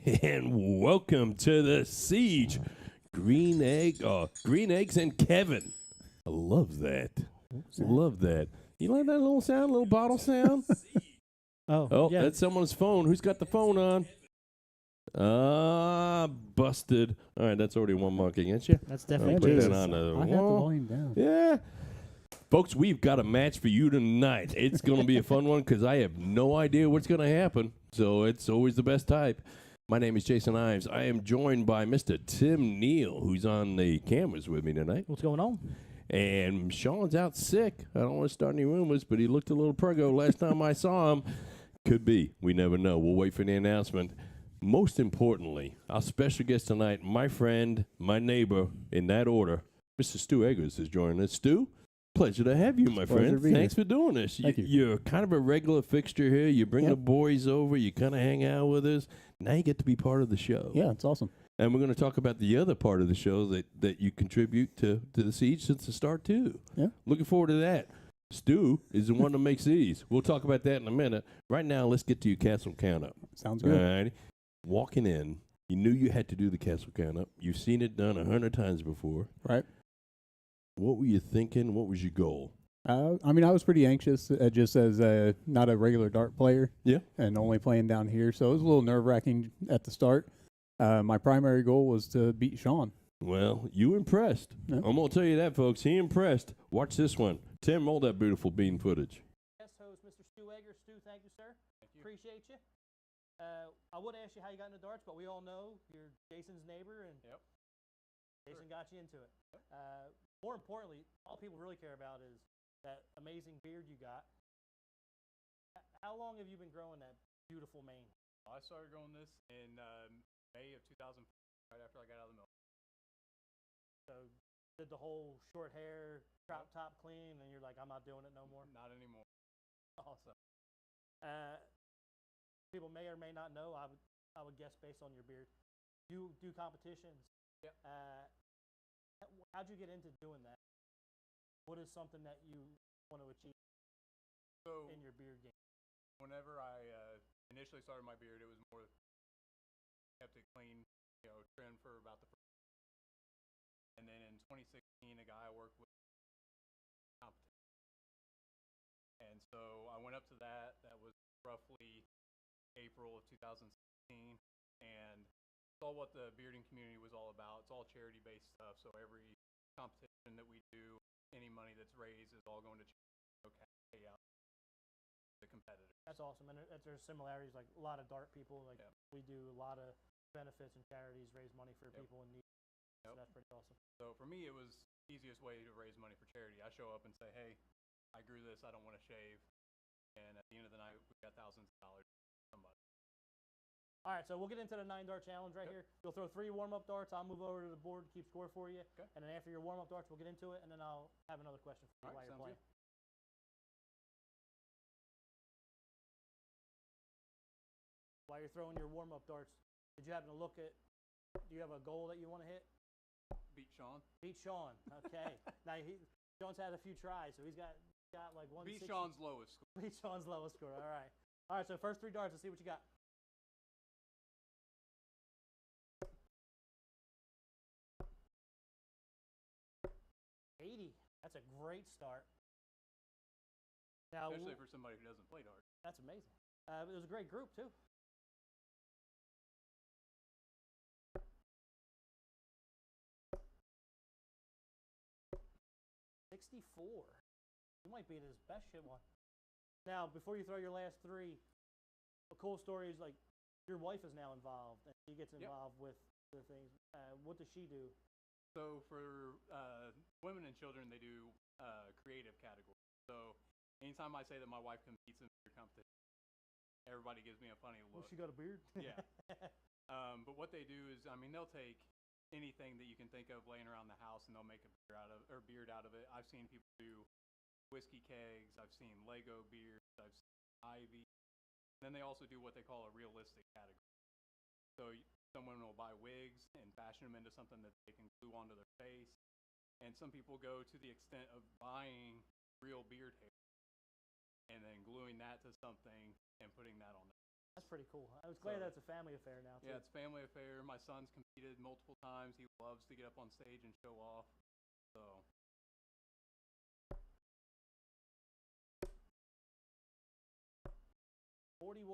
And welcome to the Siege. Green eggs and Kevin. I love that. Love that. You like that little sound, little bottle sound? Yeah. That's someone's phone. Who's got the phone on? Busted. All right, that's already one mark against you. That's I'll definitely put Jason. that on the I have the wall. volume down. Yeah. Folks, we've got a match for you tonight. It's going to be a fun one because I have no idea what's going to happen. So it's always the best type. My name is Jason Ives. I am joined by Mr. Tim Neal, who's on the cameras with me tonight. What's going on? And Sean's out sick. I don't want to start any rumors, but he looked a little prego last time I saw him. Could be. We never know. We'll wait for the announcement. Most importantly, our special guest tonight, my friend, my neighbor, in that order, Mr. Stu Eggers is joining us. Stu, pleasure to have you, my friend. Thanks for doing this. Thank you. You're kind of a regular fixture here. You bring the boys over. You kind of hang out with us. Now you get to be part of the show. Yeah, it's awesome. And we're going to talk about the other part of the show that you contribute to the Siege since the start, too. Yeah. Looking forward to that. Stu is the one that makes these. We'll talk about that in a minute. Right now, let's get to your castle count-up. Sounds good. All right. Walking in, you knew you had to do the castle count-up. You've seen it done 100 times before. Right. What were you thinking? What was your goal? I was pretty anxious just as not a regular dart player. Yeah. And only playing down here. So it was a little nerve-wracking at the start. My primary goal was to beat Sean. Well, you impressed. Yeah. I'm going to tell you that, folks. He impressed. Watch this one. Tim, roll that beautiful bean footage. Guest host, Mr. Stu Eggers. Stu, thank you, sir. Thank you. Appreciate you. I would ask you how you got into darts, but we all know you're Jason's neighbor, and Jason got you into it. More importantly, all people really care about is that amazing beard you got. How long have you been growing that beautiful mane? I started growing this in May of 2000, right after I got out of the military. So did the whole short hair, crop top clean, and you're like, I'm not doing it no more? Not anymore. Awesome. People may or may not know, I would guess based on your beard, you do competitions. Yep. How'd you get into doing that? What is something that you want to achieve in your beard game? Whenever I initially started my beard, it was more kept it clean, trimmed for about the first. And then in 2016, a guy I worked with competition. And so I went up to that. That was roughly April of 2016, and saw what the bearding community was all about. It's all charity-based stuff. So every competition that we do, any money that's raised is all going to pay out the competitors. That's awesome, and there's similarities. Like a lot of dart people, we do a lot of benefits and charities, raise money for people in need. So that's pretty awesome. So for me, it was the easiest way to raise money for charity. I show up and say, hey, I grew this, I don't want to shave. And at the end of the night, we got thousands of dollars from somebody. All right, so we'll get into the 9-dart challenge right here. You'll throw 3 warm-up darts. I'll move over to the board to keep score for you. Okay. And then after your warm-up darts, we'll get into it, and then I'll have another question for you while you're playing. While you're throwing your warm-up darts, did you happen to look at, do you have a goal that you want to hit? Beat Sean. Beat Sean, okay. Now, Sean's had a few tries, so he's got like 160. Beat Sean's lowest score. Beat Sean's lowest score, all right. All right, so first 3 darts, let's see what you got. That's a great start. Now, especially for somebody who doesn't play darts. That's amazing. It was a great group, too. $64. You might be at his best shit one. Now, before you throw your last 3, a cool story is like your wife is now involved, and she gets involved with the things. What does she do? So for women and children, they do creative categories. So anytime I say that my wife competes in beard competition, everybody gives me a funny look. She got a beard? Yeah. But what they do is, they'll take anything that you can think of laying around the house, and they'll make a beard out of it. I've seen people do whiskey kegs. I've seen Lego beards. I've seen ivy. And then they also do what they call a realistic category. So someone will buy wigs and fashion them into something that they can glue onto their face. And some people go to the extent of buying real beard hair and then gluing that to something and putting that on there. That's pretty cool. I was glad that's a family affair now, too. Yeah, it's a family affair. My son's competed multiple times. He loves to get up on stage and show off. So. $41.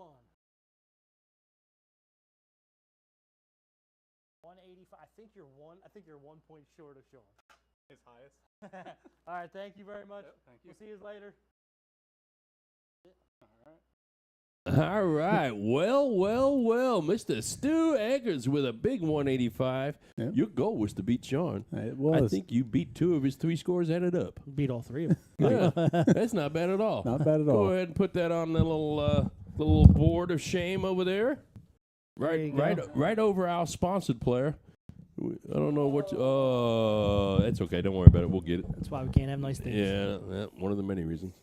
185. I think you're 1 point short of Sean. His highest. All right, thank you very much. Yep, thank you. We'll see you later. All right. All right. Well. Mr. Stu Eggers with a big 185. Yep. Your goal was to beat Sean. It was. I think you beat 2 of his 3 scores added up. Beat all 3 of them. Yeah, that's not bad at all. Not bad at Go all. ahead and put that on the little board of shame over there. Right over our sponsored player. I don't know what. That's okay. Don't worry about it. We'll get it. That's why we can't have nice things. Yeah, one of the many reasons.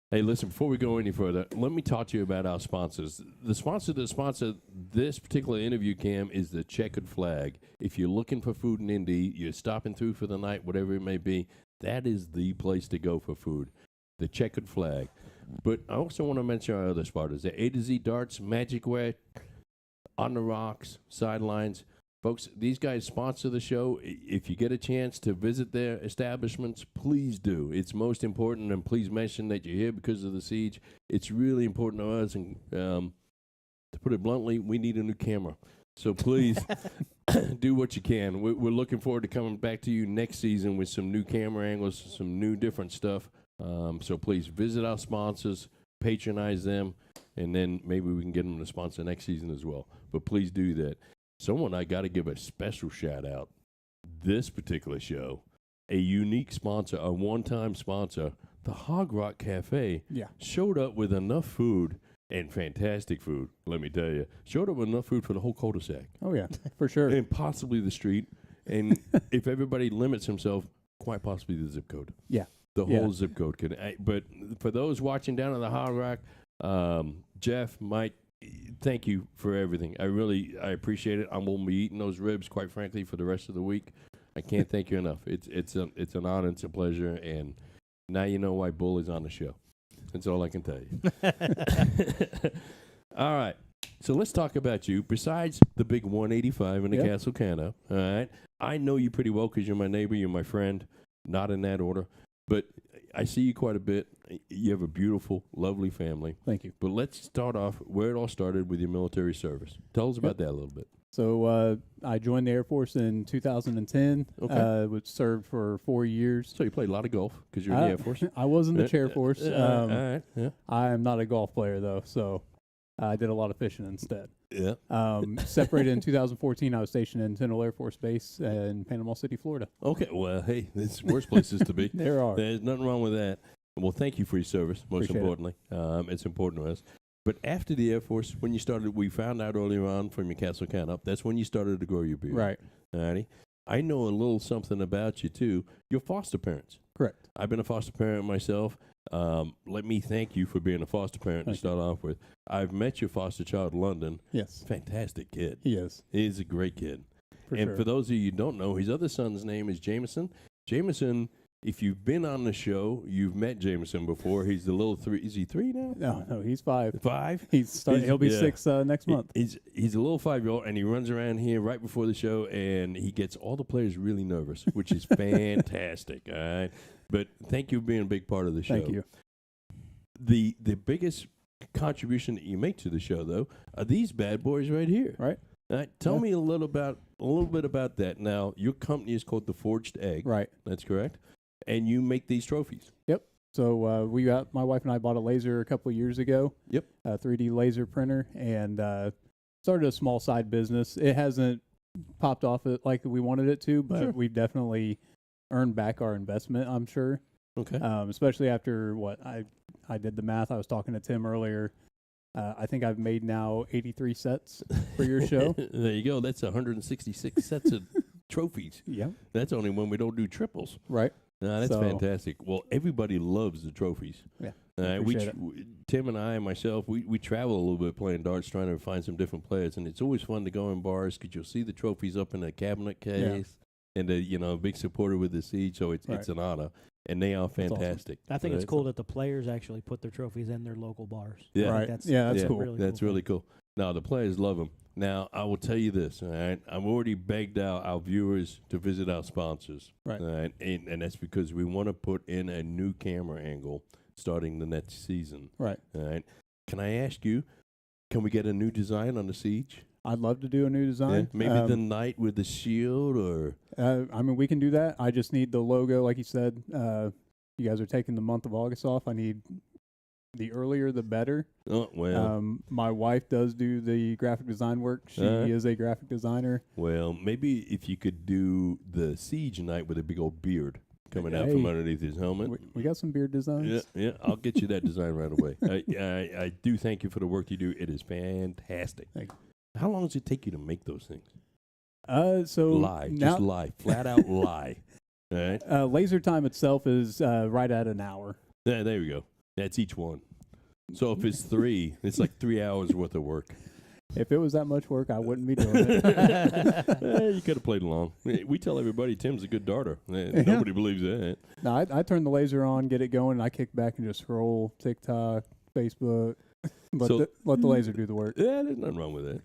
Hey, listen, before we go any further, let me talk to you about our sponsors. The sponsor that sponsor this particular interview, Cam, is the Checkered Flag. If you're looking for food in Indy, you're stopping through for the night, whatever it may be, that is the place to go for food. The Checkered Flag. But I also want to mention our other sponsors. The A to Z Darts, Magic Way, On the Rocks, Sidelines. Folks, these guys sponsor the show. If you get a chance to visit their establishments, please do. It's most important, and please mention that you're here because of the siege. It's really important to us, and to put it bluntly, we need a new camera. So please do what you can. We're looking forward to coming back to you next season with some new camera angles, some new different stuff. So please visit our sponsors, patronize them, and then maybe we can get them to sponsor next season as well. But please do that. Someone I got to give a special shout out. This particular show, a unique sponsor, a one-time sponsor, the Hog Rock Cafe, showed up with enough food and fantastic food. Let me tell you, showed up with enough food for the whole cul-de-sac. Oh yeah, for sure. And possibly the street. And if everybody limits himself, quite possibly the zip code. Yeah. The whole zip code could. But for those watching down at the Hog Rock, Jeff, Mike, thank you for everything. I appreciate it. I'm going to be eating those ribs, quite frankly, for the rest of the week. I can't thank you enough. It's an honor. It's a pleasure. And now you know why Bull is on the show. That's all I can tell you. All right. So let's talk about you. Besides the big 185 in the Castle Cana, all right, I know you pretty well because you're my neighbor, you're my friend, not in that order. But I see you quite a bit. You have a beautiful, lovely family. Thank you. But let's start off where it all started with your military service. Tell us about that a little bit. So I joined the Air Force in 2010. Which served for 4 years. So you played a lot of golf because you're in the Air Force? I was in the chair force. All right. Yeah. I am not a golf player, though, so I did a lot of fishing instead. Yeah. Separated in 2014, I was stationed in Tyndall Air Force Base in Panama City, Florida. Okay. Well, hey, there's worse places to be. There are. There's nothing wrong with that. Well, thank you for your service, most Appreciate importantly. It's important to us. But after the Air Force, when you started, we found out earlier on from your Castle Can up, that's when you started to grow your beard. Right. All righty. I know a little something about you, too. Your foster parents. Correct. I've been a foster parent myself. Let me thank you for being a foster parent to start off with. I've met your foster child, London. Yes. Fantastic kid. He is. He's a great kid. For For those of you who don't know, his other son's name is Jameson. Jameson, if you've been on the show, you've met Jameson before. He's the little 3. Is he 3 now? No, he's 5. 5? He'll be 6 next month. He's a little 5-year-old, and he runs around here right before the show, and he gets all the players really nervous, which is fantastic. All right, but thank you for being a big part of the show. Thank you. The biggest contribution that you make to the show, though, are these bad boys right here. Right. All right, tell me a little bit about that. Now, your company is called The Forged Egg. Right. That's correct. And you make these trophies. Yep. So my wife and I bought a laser a couple of years ago. Yep. A 3D laser printer, and started a small side business. It hasn't popped off like we wanted it to, but we've definitely earned back our investment, I'm sure. Okay. Especially after what I did the math. I was talking to Tim earlier. I think I've made now 83 sets for your show. There you go. That's 166 sets of trophies. Yeah. That's only when we don't do triples. Right. No, that's fantastic. Well, everybody loves the trophies. Yeah. Tim and I and myself, we travel a little bit playing darts, trying to find some different players, and it's always fun to go in bars because you'll see the trophies up in a cabinet case, and a big supporter with the siege. So it's an honor. and they are awesome. fantastic. I think So it's that's- cool that the players actually put their trophies in their local bars. Yeah. I think Right. That's, Yeah, that's Yeah. cool. Really That's cool really thing. cool. Now, the players love them. Now, I will tell you this, all right? I've already begged our viewers to visit our sponsors. Right. All right? And that's because we want to put in a new camera angle starting the next season. Right. All right? Can I ask you, can we get a new design on the Siege? I'd love to do a new Yeah? design. Maybe the knight with the shield or... I mean, we can do that. I just need the logo, like you said. You guys are taking the month of August off. I need the earlier the better. Oh, well, My wife does do the graphic design work. She is a graphic designer. well, maybe if you could do the Siege knight with a big old beard coming out from Hey. underneath his helmet. We got some beard designs. Yeah, I'll get you that design right away. I do thank you for the work you do. It is fantastic. Thank How long does it take you to make those things? So Lie, now, just lie, flat out lie. All right, laser time itself is right at an hour. there we go. That's each one. So if it's 3, it's like 3 hours worth of work. If it was that much work, I wouldn't be doing it. You could have played along. We tell everybody Tim's a good darter. Nobody believes that. No, I turn the laser on, get it going, and I kick back and just scroll TikTok, Facebook. Let the laser do the work. Yeah, there's nothing wrong with that.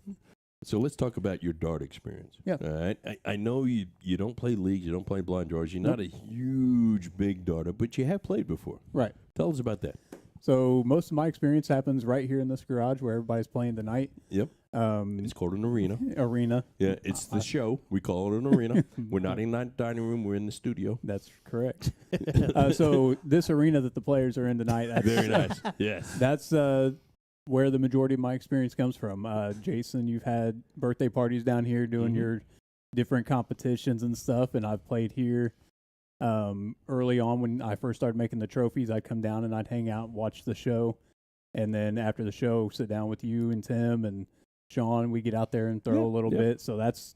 So let's talk about your dart experience. Yeah. All right. I know you don't play leagues, you don't play blind drawers. You're Nope. not a huge big darter, but you have played before. Right. Tell us about that. So most of my experience happens right here in this garage where everybody's playing tonight. Yep. It's called an arena. Arena. Yeah, it's the show. We call it an arena. We're not in that dining room. We're in the studio. That's correct. So this arena that the players are in tonight, Very nice. Yes. that's where the majority of my experience comes from. Jason, you've had birthday parties down here doing Mhm. your different competitions and stuff, and I've played here. Early on when I first started making the trophies, I'd come down and I'd hang out and watch the show. And then after the show, sit down with you and Tim and Sean. We get out there and throw Yeah, a little yeah. bit. So that's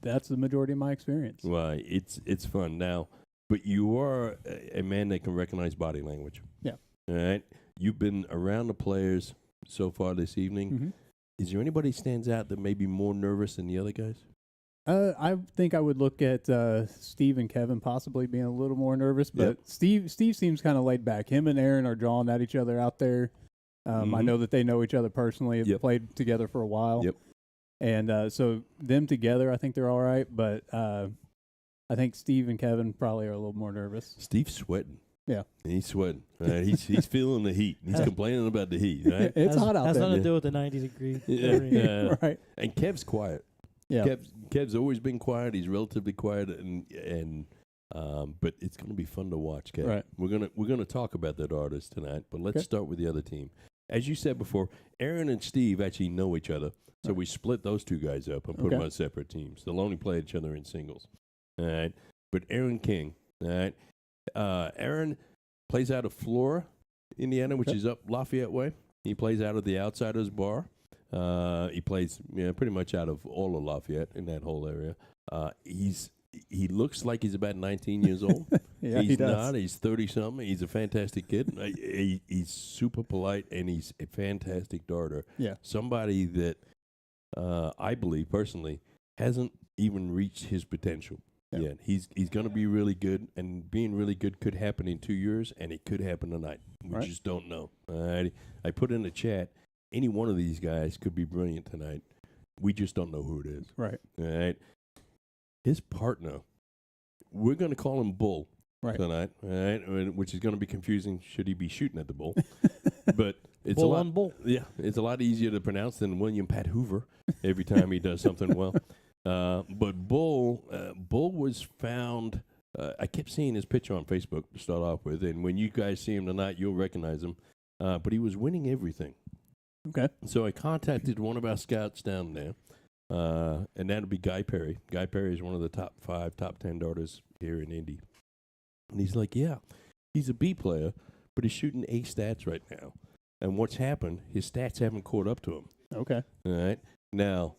the majority of my experience. Well, it's fun now, but you are a man that can recognize body language. Yeah. All right. You've been around the players so far this evening. Mm-hmm. Is there anybody stands out that may be more nervous than the other guys? I think I would look at Steve and Kevin possibly being a little more nervous, but Steve seems kind of laid back. Him and Aaron are drawing at each other out there. I Mhm. know that they know each other personally, have Yep. played together for a while. Yep. And so them together, I think they're all right, but I think Steve and Kevin probably are a little more nervous. Steve's sweating. Yeah. He's sweating. Right? He's feeling the heat. He's complaining about the heat. Right? It's hot out Has there. nothing to do with the 90-degree. Yeah. Right. And Kev's quiet. Yeah. Kev's always been quiet. He's relatively quiet, and but it's going to be fun to watch, Kev. Right. We're gonna talk about that artist tonight, but let's Okay. start with the other team. As you said before, Aaron and Steve actually know each other, so we split those two guys up and put them Okay. on separate teams. They'll only play each other in singles. All right. But Aaron King, all right. Aaron plays out of Flora, Indiana, which is up Lafayette way. He plays out of the Outsiders Bar. He plays pretty much out of all of Lafayette in that whole area. He looks like he's about 19 years old. Yeah, He's he does. not. He's 30-something. He's a fantastic kid. He's super polite, and he's a fantastic darter. Yeah. Somebody that I believe personally hasn't even reached his potential yet. He's going to be really good, and being really good could happen in 2 years, and it could happen tonight. We Right. just don't know. All right. I put in the chat, any one of these guys could be brilliant tonight. We just don't know who it is. Right. All right. His partner, we're going to call him Bull tonight, all right, which is going to be confusing should he be shooting at the bull. But it's Bull a lot, on bull. Yeah, it's a lot easier to pronounce than William Pat Hoover every time he does something well. But Bull was found. I kept seeing his picture on Facebook to start off with, and when you guys see him tonight, you'll recognize him. But he was winning everything. Okay. So I contacted one of our scouts down there, and that would be Guy Perry. Guy Perry is one of the top 5, top 10 darters here in Indy. And he's like, yeah, he's a B player, but he's shooting A stats right now. And what's happened, his stats haven't caught up to him. Okay. All right. Now,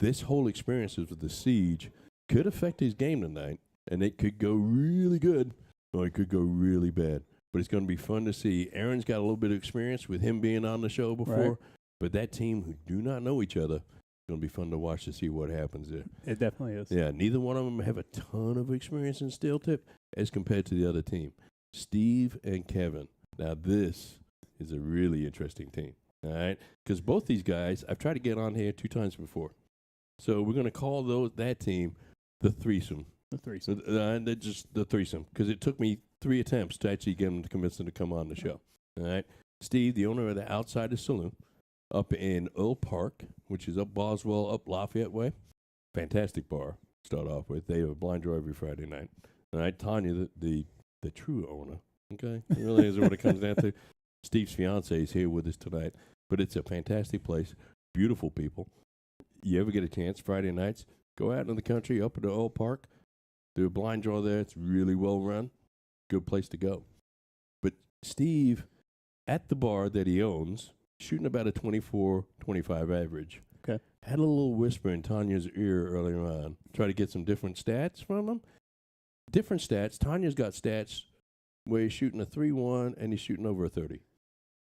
this whole experience with the Siege could affect his game tonight, and it could go really good, or it could go really bad. But it's going to be fun to see. Aaron's got a little bit of experience with him being on the show before, Right. but that team who do not know each other, it's going to be fun to watch to see what happens there. It definitely is. Yeah, neither one of them have a ton of experience in steel tip as compared to the other team. Steve and Kevin. Now, this is a really interesting team, all right? Because both these guys, I've tried to get on here 2 times before. So we're going to call that team the threesome. The threesome. They're just the threesome, because it took me 3 attempts to actually get them to convince them to come on the show, all right? Steve, the owner of the Outsider Saloon, up in Earl Park, which is up Boswell, up Lafayette way. Fantastic bar, start off with. They have a blind draw every Friday night. All right, Tanya, the true owner, okay? It really is what it comes down to. Steve's fiance is here with us tonight, but it's a fantastic place, beautiful people. You ever get a chance, Friday nights, go out in the country, up at the Earl Park, do a blind draw there. It's really well run, good place to go. But Steve, at the bar that he owns, shooting about a 24, 25 average. Okay. Had a little whisper in Tanya's ear earlier on. Try to get some different stats from him. Different stats. Tanya's got stats where he's shooting a 3-1 and he's shooting over a 30.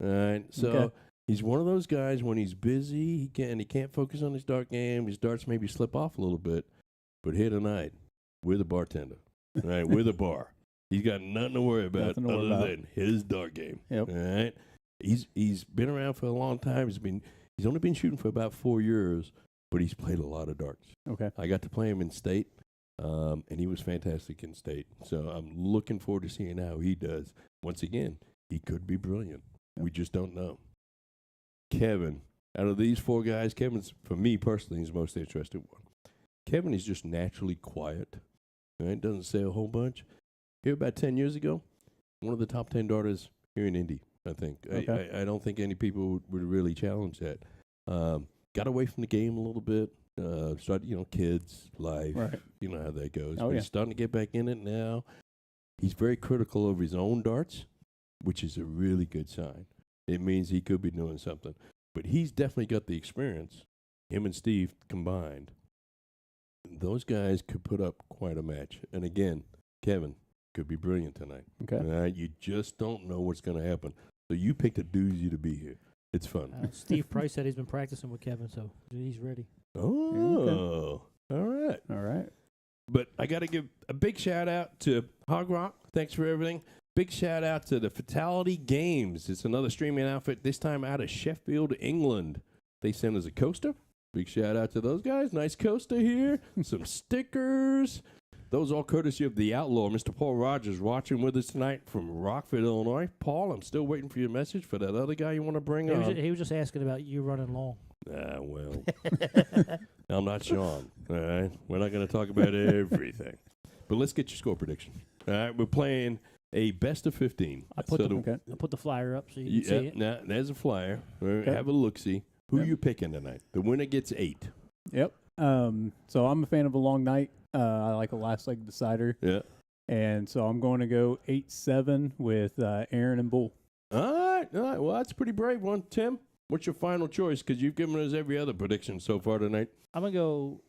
All right. So he's one of those guys when he's busy, he can't focus on his dart game. His darts maybe slip off a little bit. But here tonight, we're the bartender. All right. We're the bar. He's got nothing to worry about than his dart game. Yep. All right. He's been around for a long time. He's only been shooting for about 4 years, but he's played a lot of darts. Okay. I got to play him in state, and he was fantastic in state. So I'm looking forward to seeing how he does. Once again, he could be brilliant. Yep. We just don't know. Kevin, out of these 4 guys, Kevin's, for me personally, is the most interested one. Kevin is just naturally quiet. Right? Doesn't say a whole bunch. Here about 10 years ago, one of the top 10 darters here in Indy. I think. Okay. I don't think any people would really challenge that. Got away from the game a little bit. Started, kids, life. Right. You know how that goes. Oh, but he's starting to get back in it now. He's very critical of his own darts, which is a really good sign. It means he could be doing something. But he's definitely got the experience. Him and Steve combined. Those guys could put up quite a match. And again, Kevin could be brilliant tonight. Okay. You just don't know what's going to happen. So you picked a doozy to be here. It's fun. Steve Price said he's been practicing with Kevin, so he's ready. Oh, all right. All right. But I got to give a big shout out to Hog Rock. Thanks for everything. Big shout out to the Fatality Games. It's another streaming outfit, this time out of Sheffield, England. They sent us a coaster. Big shout out to those guys. Nice coaster here. Some stickers. Those all courtesy of the Outlaw, Mr. Paul Rogers, watching with us tonight from Rockford, Illinois. Paul, I'm still waiting for your message for that other guy you want to bring on. He was just asking about you running long. Well, I'm not Sean, all right? We're not going to talk about everything. But let's get your score prediction. All right, we're playing a best of 15. I put the flyer up so you can see it. Now, there's a flyer. Okay. Have a look-see. Who are you picking tonight? The winner gets 8. Yep. So I'm a fan of a long night. I like a last leg decider. Yeah. And so I'm going to go 8-7 with Aaron and Bull. All right. Well, that's a pretty brave one. Tim, what's your final choice? Because you've given us every other prediction so far tonight. I'm going to go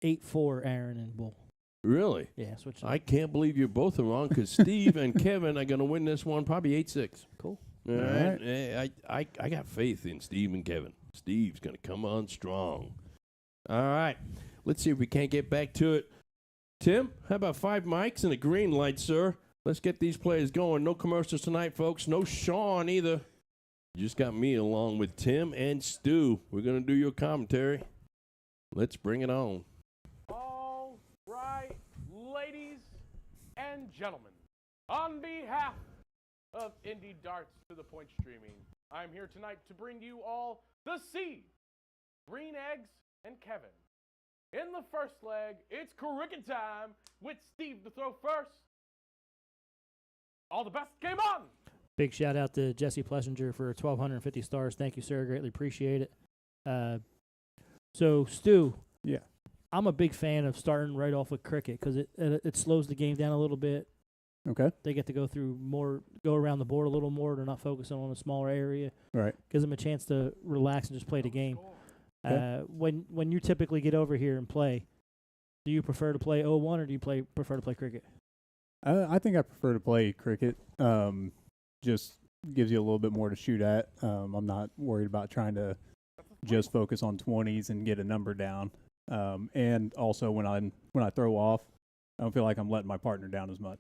8-4 Aaron and Bull. Really? Yeah, switch. I can't believe you both are wrong because Steve and Kevin are going to win this one probably 8-6. Cool. All right. I got faith in Steve and Kevin. Steve's going to come on strong. All right. Let's see if we can't get back to it. Tim, how about 5 mics and a green light, sir? Let's get these players going. No commercials tonight, folks. No Sean either. You just got me along with Tim and Stu. We're going to do your commentary. Let's bring it on. All right, ladies and gentlemen, on behalf of Indie Darts to the Point Streaming, I'm here tonight to bring you all the seed, Green Eggs, and Kevin. In the first leg, it's cricket time with Steve to throw first. All the best, game on! Big shout out to Jesse Plessinger for 1,250 stars. Thank you, sir. Greatly appreciate it. So, Stu. Yeah. I'm a big fan of starting right off with cricket because it slows the game down a little bit. Okay. They get to go around the board a little more. They're not focusing on a smaller area. Right. Gives them a chance to relax and just play the game. Okay. When you typically get over here and play, do you prefer to play 0-1 or do you prefer to play cricket? I think I prefer to play cricket. Just gives you a little bit more to shoot at. I'm not worried about trying to just focus on 20s and get a number down. And also when I throw off, I don't feel like I'm letting my partner down as much.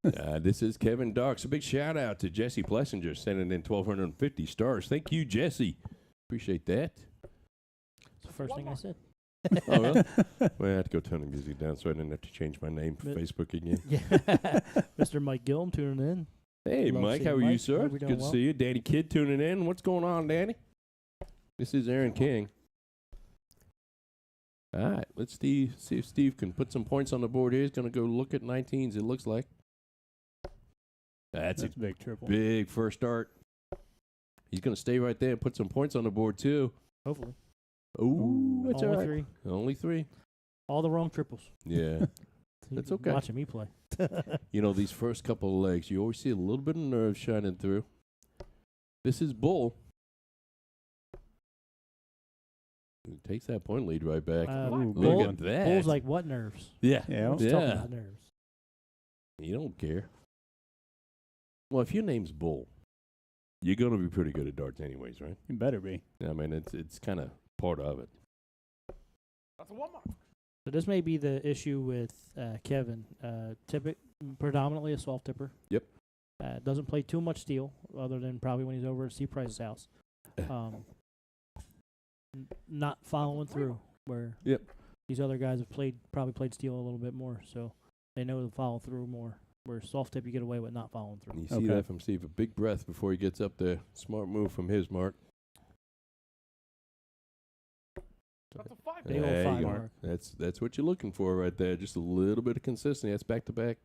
This is Kevin Darks. A big shout out to Jesse Plessinger sending in 1,250 stars. Thank you, Jesse. Appreciate that. It's the first thing I said. Oh, really? Well, I had to go turn the music down so I didn't have to change my name for But- Facebook again. Yeah. Mr. Mike Gillum tuning in. Hey, Love Mike, seeing how are you, Mike. sir? Hope you're doing Good to well. see you. Danny Kidd tuning in. What's going on, Danny? This is Aaron King. All right, let's see if Steve can put some points on the board here. He's going to go look at 19s, it looks like. That's a a big triple. big first start. He's going to stay right there and put some points on the board, too. Hopefully. Ooh, that's all Only right. 3. Only 3. All the wrong triples. Yeah. That's You're okay. Watching me play. You know, these first couple of legs, you always see a little bit of nerve shining through. This is Bull. He takes that point lead right back. Ooh, Look Bull. at that. Bull's like, what nerves? yeah. Yeah. Let's talk Yeah. about nerves. You don't care. Well, if your name's Bull, you're going to be pretty good at darts anyways, right? You better be. I mean, it's kind of part of it. That's a 1 mark. So this may be the issue with Kevin. Predominantly a soft tipper. Yep. Doesn't play too much steel, other than probably when he's over at Steve Price's house. Not following through where Yep. these other guys have probably played steel a little bit more, so they know to follow through more. Where soft tip, you get away with not following through. You see Okay. that from Steve. A big breath before he gets up there. Smart move from his mark. That's a 5 Big mark. old There you 5 go. mark. That's what you're looking for right there. Just a little bit of consistency. That's back to back.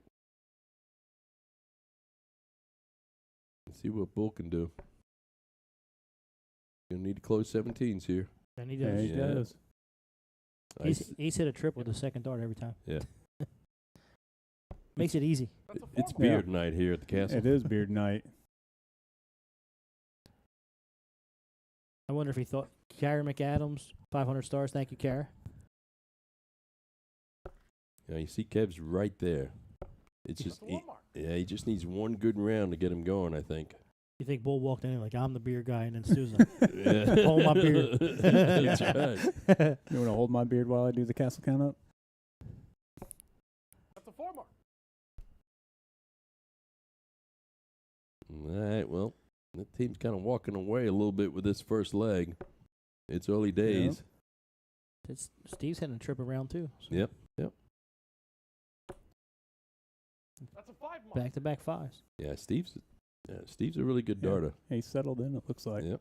Let's see what Bull can do. Gonna need to close 17s here. And he Yeah, does. he Yeah. does. He's hit a triple the second dart every time. Yeah. Makes it easy. That's a 4 It's mark. beard night here at the castle. It is beard night. I wonder if he thought Kara McAdams, 500 stars. Thank you, Kara. Yeah, you see Kev's right there. It's That's just a 1 mark. he just needs one good round to get him going, I think. You think Bull walked in like, I'm the beer guy, and then Stu's like, Yeah. hold my beard. That's right. You want to hold my beard while I do the castle count up? That's a 4 mark. All right, well, the team's kind of walking away a little bit with this first leg. It's early days. Steve's hitting a trip around too. So Yep. That's a 5 mark. back-to-back 5s. Yeah, Steve's a really good Yeah. darter. He's settled in, it looks like. Yep.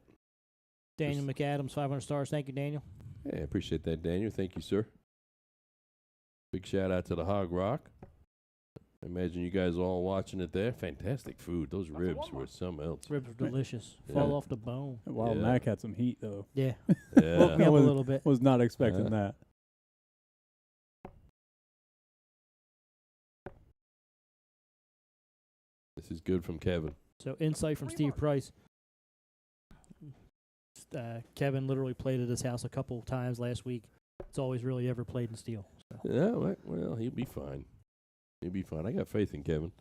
Daniel McAdams, 500 stars. Thank you, Daniel. Hey, I appreciate that, Daniel. Thank you, sir. Big shout out to the Hog Rock. I imagine you guys all watching it there. Fantastic food. Those That's a ribs 1 were mark. something else. Ribs were delicious. Yeah. Fall off the bone. Wild Yeah. Mac had some heat, though. Yeah. Yeah. Woke me up a was- little bit. Was not expecting Uh-huh. that. This is good from Kevin. So insight from 3 Steve mark. Price. Kevin literally played at his house a couple times last week. It's all he's really ever played in steel. So. Yeah, well, he'll be fine. He'll be fine. I got faith in Kevin.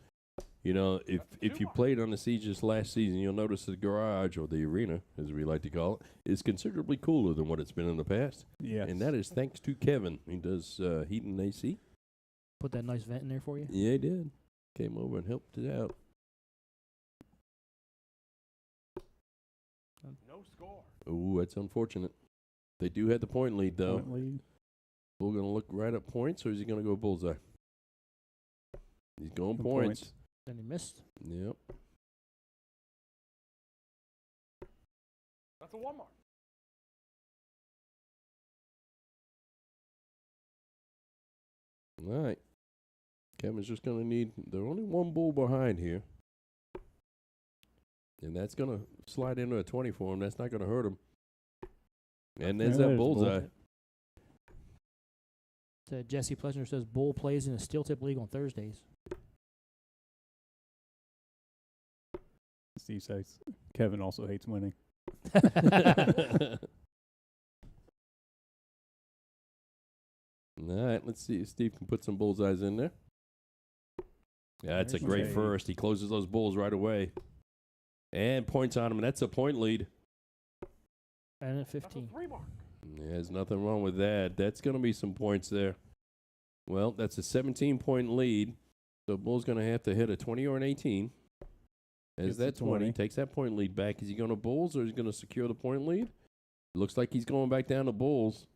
You know, if That's a 2 you mark. played on the Sieges last season, you'll notice the garage, or the arena, as we like to call it, is considerably cooler than what it's been in the past. Yes. And that is thanks to Kevin. He does heat and AC. Put that nice vent in there for you. Yeah, he did. Came over and helped it out. No score. Ooh, that's unfortunate. They do have the point lead, though. Point lead. Bull going to look right at points, or is he going to go bullseye? He's going Good points. Then he missed. Yep. That's a 1 mark. All right. Kevin's just going to need, they're only one bull behind here. And that's going to slide into a 20 for him. That's not going to hurt him. And there's Yeah, that there's Bull. bullseye. Jesse Plessinger says Bull plays in a steel tip league on Thursdays. Steve says Kevin also hates winning. All right, let's see if Steve can put some bullseyes in there. Yeah, that's a There's great okay. first. He closes those bulls right away. And points on him, and that's a point lead. And at That's a 15. 3 mark. Yeah, there's nothing wrong with that. That's going to be some points there. Well, that's a 17-point lead. So Bull's going to have to hit a 20 or an 18. As Gets that the 20 20. takes that point lead back. Is he going to Bulls or is he going to secure the point lead? Looks like he's going back down to Bulls.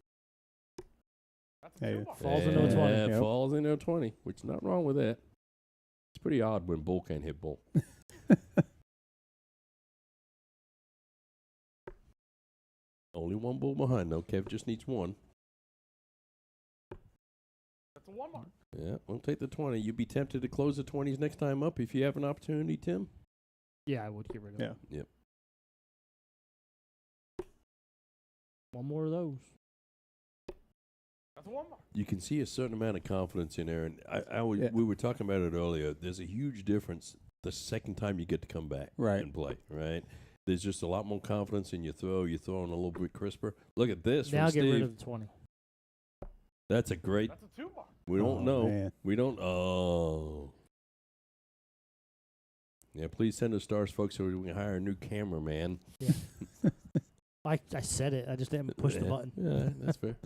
That's a Hey, two-mark. Falls into a 20. Yeah, Yep. falls into a 20, which is not wrong with that. It's pretty odd when Bull can't hit Bull. Only one Bull behind, though. Kev just needs one. That's a 1 mark. Yeah, we'll take the 20. You'd be tempted to close the 20s next time up if you have an opportunity, Tim? Yeah, I would get rid of Yeah. it. Yep. One more of those. That's a 1 mark. You can see a certain amount of confidence in there. And Yeah. we were talking about it earlier. There's a huge difference the second time you get to come back Right. and play, right? There's just a lot more confidence in your throw. You're throwing a little bit crisper. Look at this Now from get rid Steve. of the 20. That's a great. That's a 2 mark. We don't Oh, know. man. We don't. Oh. Yeah, please send us stars, folks, so we can hire a new cameraman. Yeah. I said it. I just didn't push the Yeah. button. Yeah, that's fair.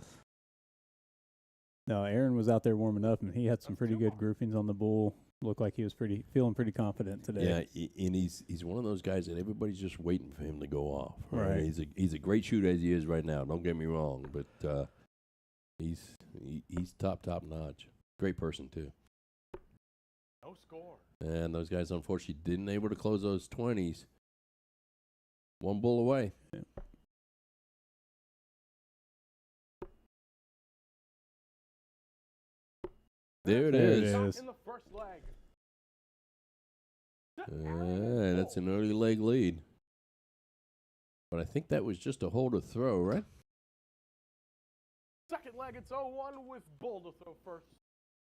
No, Aaron was out there warming up, and he had some That's pretty two good more. groupings on the bull. Looked like he was feeling pretty confident today. Yeah, and he's one of those guys that everybody's just waiting for him to go off. Right. He's a great shooter as he is right now. Don't get me wrong, but he's top notch. Great person too. No score. And those guys unfortunately didn't able to close those 20s. One Bull away. Yeah. There it There it is. Shot is. in the first leg. That's an early leg lead. But I think that was just a hold or throw, right? Second leg, it's 0-1 with Bull to throw first.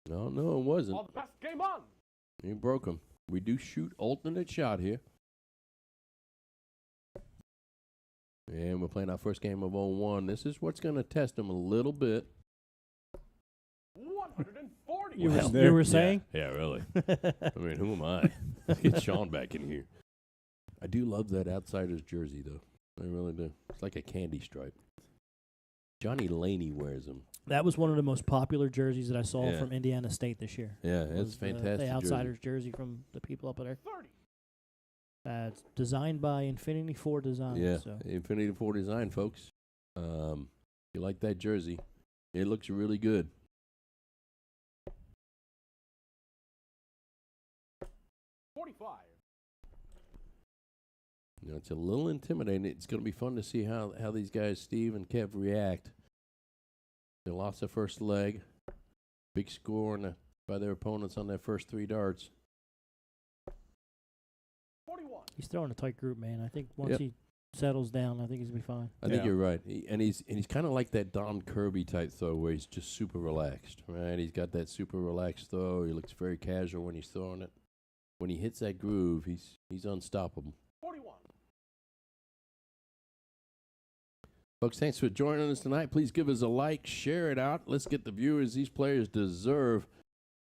No, it wasn't. All the best. Game on. He broke him. We do shoot alternate shot here. And we're playing our first game of 0-1. This is what's going to test him a little bit. 140. You, Well, were, you were saying? Yeah, really. I mean, who am I? Let's get Sean back in here. I do love that Outsiders jersey, though. I really do. It's like a candy stripe. Johnny Laney wears them. That was one of the most popular jerseys that I saw Yeah. from Indiana State this year. Yeah, it's was fantastic. The jersey. Outsiders jersey from the people up there. 30. It's designed by Infinity 4 Design. Yeah, So. Infinity 4 design, folks. You like that jersey? It looks really good. 45. You know, it's a little intimidating. It's going to be fun to see how these guys, Steve and Kev, react. They lost their first leg. Big score by their opponents on their first 3 darts. 41. He's throwing a tight group, man. I think once Yep. he settles down, I think he's going to be fine. I think Yeah. you're right. He's kind of like that Don Kirby type throw where he's just super relaxed, right? He's got that super relaxed throw. He looks very casual when he's throwing it. When he hits that groove, he's unstoppable. 41. Folks, thanks for joining us tonight. Please give us a like, share it out. Let's get the viewers these players deserve.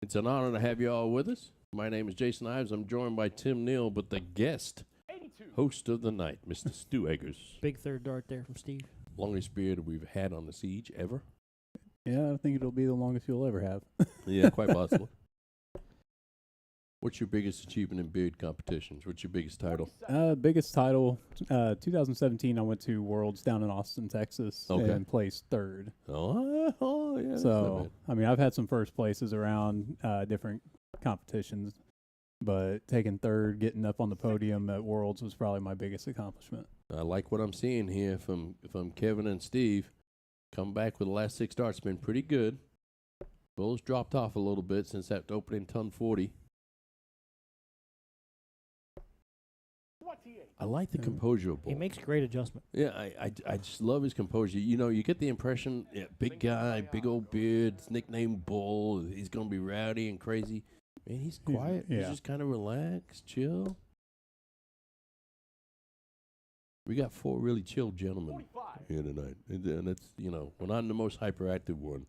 It's an honor to have you all with us. My name is Jason Ives. I'm joined by Tim Neal, but the guest 82. host of the night, Mr. Stu Eggers. Big third dart there from Steve. Longest beard we've had on the siege ever. Yeah, I think it'll be the longest you'll ever have. Yeah, quite possibly. What's your biggest achievement in beard competitions? What's your biggest title? 47. Biggest title, 2017. I went to Worlds down in Austin, Texas, Okay. and placed third. Oh yeah. that's not So, bad. I mean, I've had some first places around different competitions, but taking third, getting up on the podium at Worlds was probably my biggest accomplishment. I like what I'm seeing here from Kevin and Steve. Come back with the last 6 darts. Been pretty good. Bull's dropped off a little bit since that opening ton 40. 28. I like the composure of Bull. He makes great adjustment. Yeah, I just love his composure. You know, you get the impression, big guy, big old beard, his nickname Bull. He's going to be rowdy and crazy. Man, he's quiet. He's yeah. just kind of relaxed, chill. We got 4 really chill gentlemen 45. here tonight. And that's, you know, we're not in the most hyperactive one.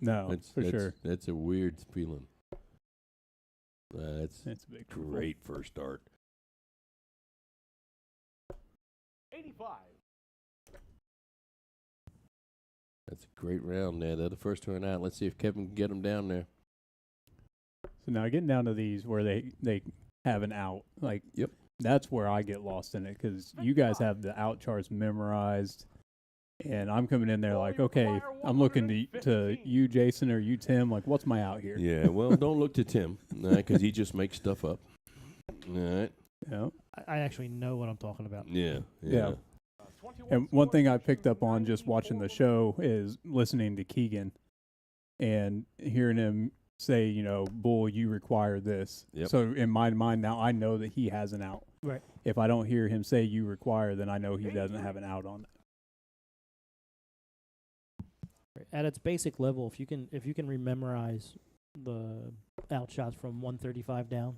No, That's sure. That's a weird feeling. That's It's a big great first start. 85. That's a great round there. They're the first one out. Let's see if Kevin can get him down there. So now getting down to these where they have an out, like Yep. that's where I get lost in it because you guys have the out charts memorized, and I'm coming in there like, okay, I'm looking to you, Jason, or you, Tim. Like, what's my out here? Yeah, well, don't look to Tim, because he just makes stuff up. All right. Yeah. I actually know what I'm talking about. Yeah. Yeah. And one thing I picked up on just watching the show is listening to Keegan and hearing him say, Bull, you require this. Yep. So in my mind now, I know that he has an out. Right. If I don't hear him say you require, then I know he doesn't have an out on that. At its basic level, if you can rememorize the out shots from 135 down,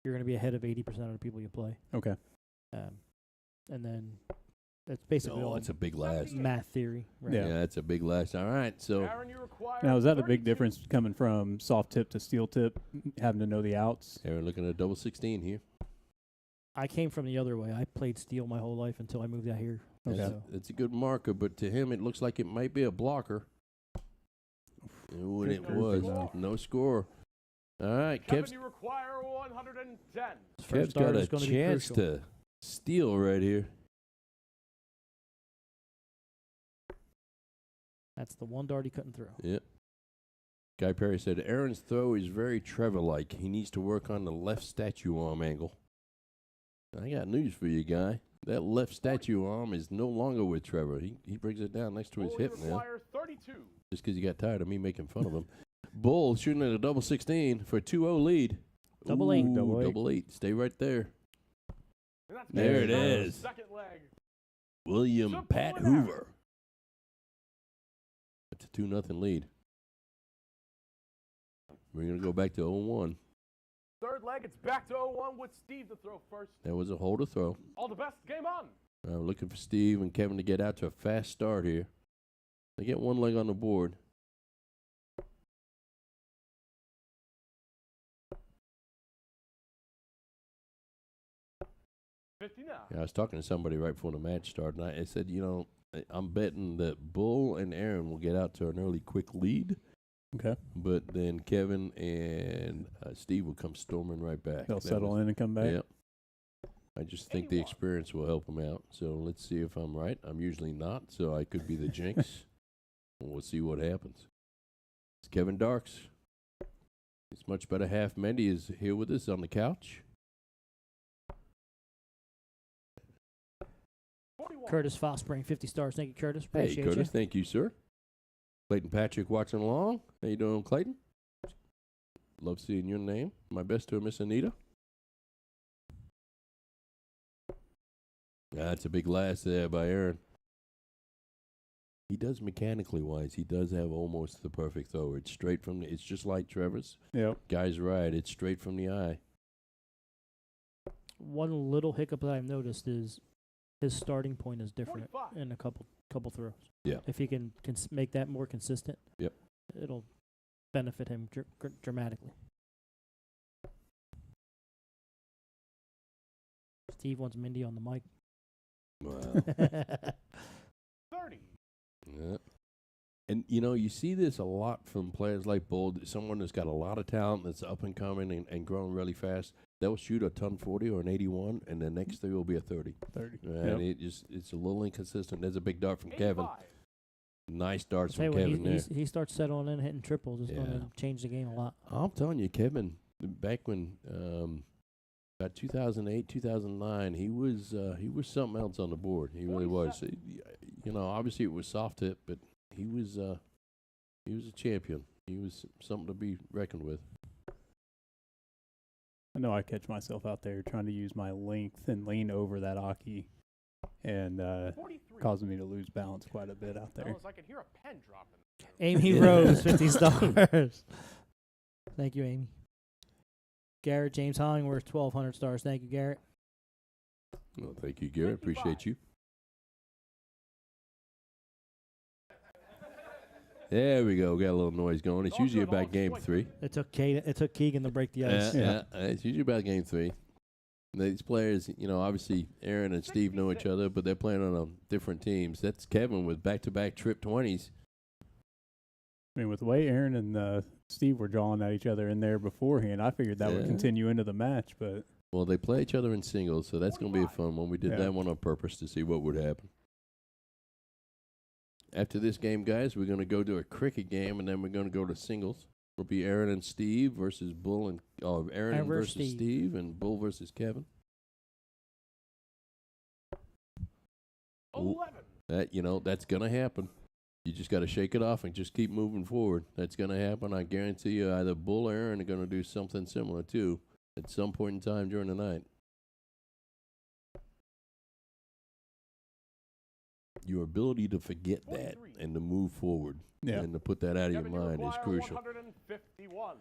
you're going to be ahead of 80% of the people you play. Okay. And then that's basically all that's a big last. math theory. Right? Yeah. Yeah, that's a big last. All right, so Aaron, you require Now, is that a big 32. difference coming from soft tip to steel tip, having to know the outs? Aaron looking at double 16 here. I came from the other way. I played steel my whole life until I moved out here. Okay. So It's a good marker, but to him it looks like it might be a blocker. And it Good was. grief. No score. All right, Kevin, you require 110. Kev's first got start a is gonna be chance crucial. to steal right here. That's the one dart he couldn't throw. Yep. Guy Perry said, Aaron's throw is very Trevor-like. He needs to work on the left statue arm angle. I got news for you, Guy. That left statue arm is no longer with Trevor. He brings it down next to his Bull, you hip now. require 32. Just because he got tired of me making fun of him. Bull shooting at a double 16 for a 2-0 lead. Double eight. Ooh, Double eight. double eight. Stay right there. And that's There it Aaron's is. Second leg. William Simple Pat and Aaron. Hoover. That's a 2-0 lead. We're going to go back to 0-1. Third leg, it's back to 0-1 with Steve to throw first. That was a hold to throw. All the best. Game on. We're looking for Steve and Kevin to get out to a fast start here. They get one leg on the board. Yeah, I was talking to somebody right before the match started, and I said, I'm betting that Bull and Aaron will get out to an early quick lead, Okay. but then Kevin and Steve will come storming right back. They'll settle in and come back. Yep. I just think the experience will help them out. So let's see if I'm right. I'm usually not, so I could be the jinx. We'll see what happens. It's Kevin Darks. It's much better half. Mendy is here with us on the couch. Curtis Fosspring, 50 stars. Thank you, Curtis. Hey, Appreciate Curtis, you. thank you, sir. Clayton Patrick watching along. How you doing, Clayton? Love seeing your name. My best to Miss Anita. That's a big last there by Aaron. He does mechanically wise. He does have almost the perfect throw. It's straight from it's just like Trevor's. Yep. Guy's right. It's straight from the eye. One little hiccup that I've noticed is his starting point is different 45. in a couple throws. Yeah. If he can make that more consistent, Yep. it'll benefit him dramatically. Steve wants Mindy on the mic. Wow. 30. Yeah. And, you see this a lot from players like Bull. Someone that's got a lot of talent that's up and coming and growing really fast. They'll shoot a ton 40 or an 81, and the next three will be a 30. 30. And it's a little inconsistent. There's a big dart from Kevin. 85. Nice darts Tell you from what, Kevin there. he starts settling in, hitting triples. It's going Yeah. to change the game a lot. I'm telling you, Kevin, back when about 2008, 2009, he was something else on the board. He really was. Obviously it was soft tip, but he was a champion. He was something to be reckoned with. I know I catch myself out there trying to use my length and lean over that Aki and 43. causing me to lose balance quite a bit out there. Fellas, I can hear a pen dropping. Amy Rose, 50 stars. Thank you, Amy. Garrett James Hollingworth, 1,200 stars. Thank you, Garrett. Well, thank you, Garrett. 55. Appreciate you. There we go. Got a little noise going. It's All usually good, all about game sweet. 3. It took Keegan to break the ice. Yeah. It's usually about game 3. These players, Obviously Aaron and Steve know each other, but they're playing on different teams. That's Kevin with back-to-back trip 20s. I mean, with the way Aaron and Steve were jawing at each other in there beforehand. I figured that would Yeah. continue into the match, but Well, they play each other in singles, so that's going to be a fun one. We did Yeah. that one on purpose to see what would happen. After this game, guys, we're going to go to a cricket game, and then we're going to go to singles. It'll be Aaron and Steve versus Bull and Aaron versus Steve and Bull versus Kevin. 11. That's going to happen. You just got to shake it off and just keep moving forward. That's going to happen. I guarantee you either Bull or Aaron are going to do something similar, too, at some point in time during the night. Your ability to forget that 43. and to move forward and to put that out of your Kevin, you mind is require crucial. 151.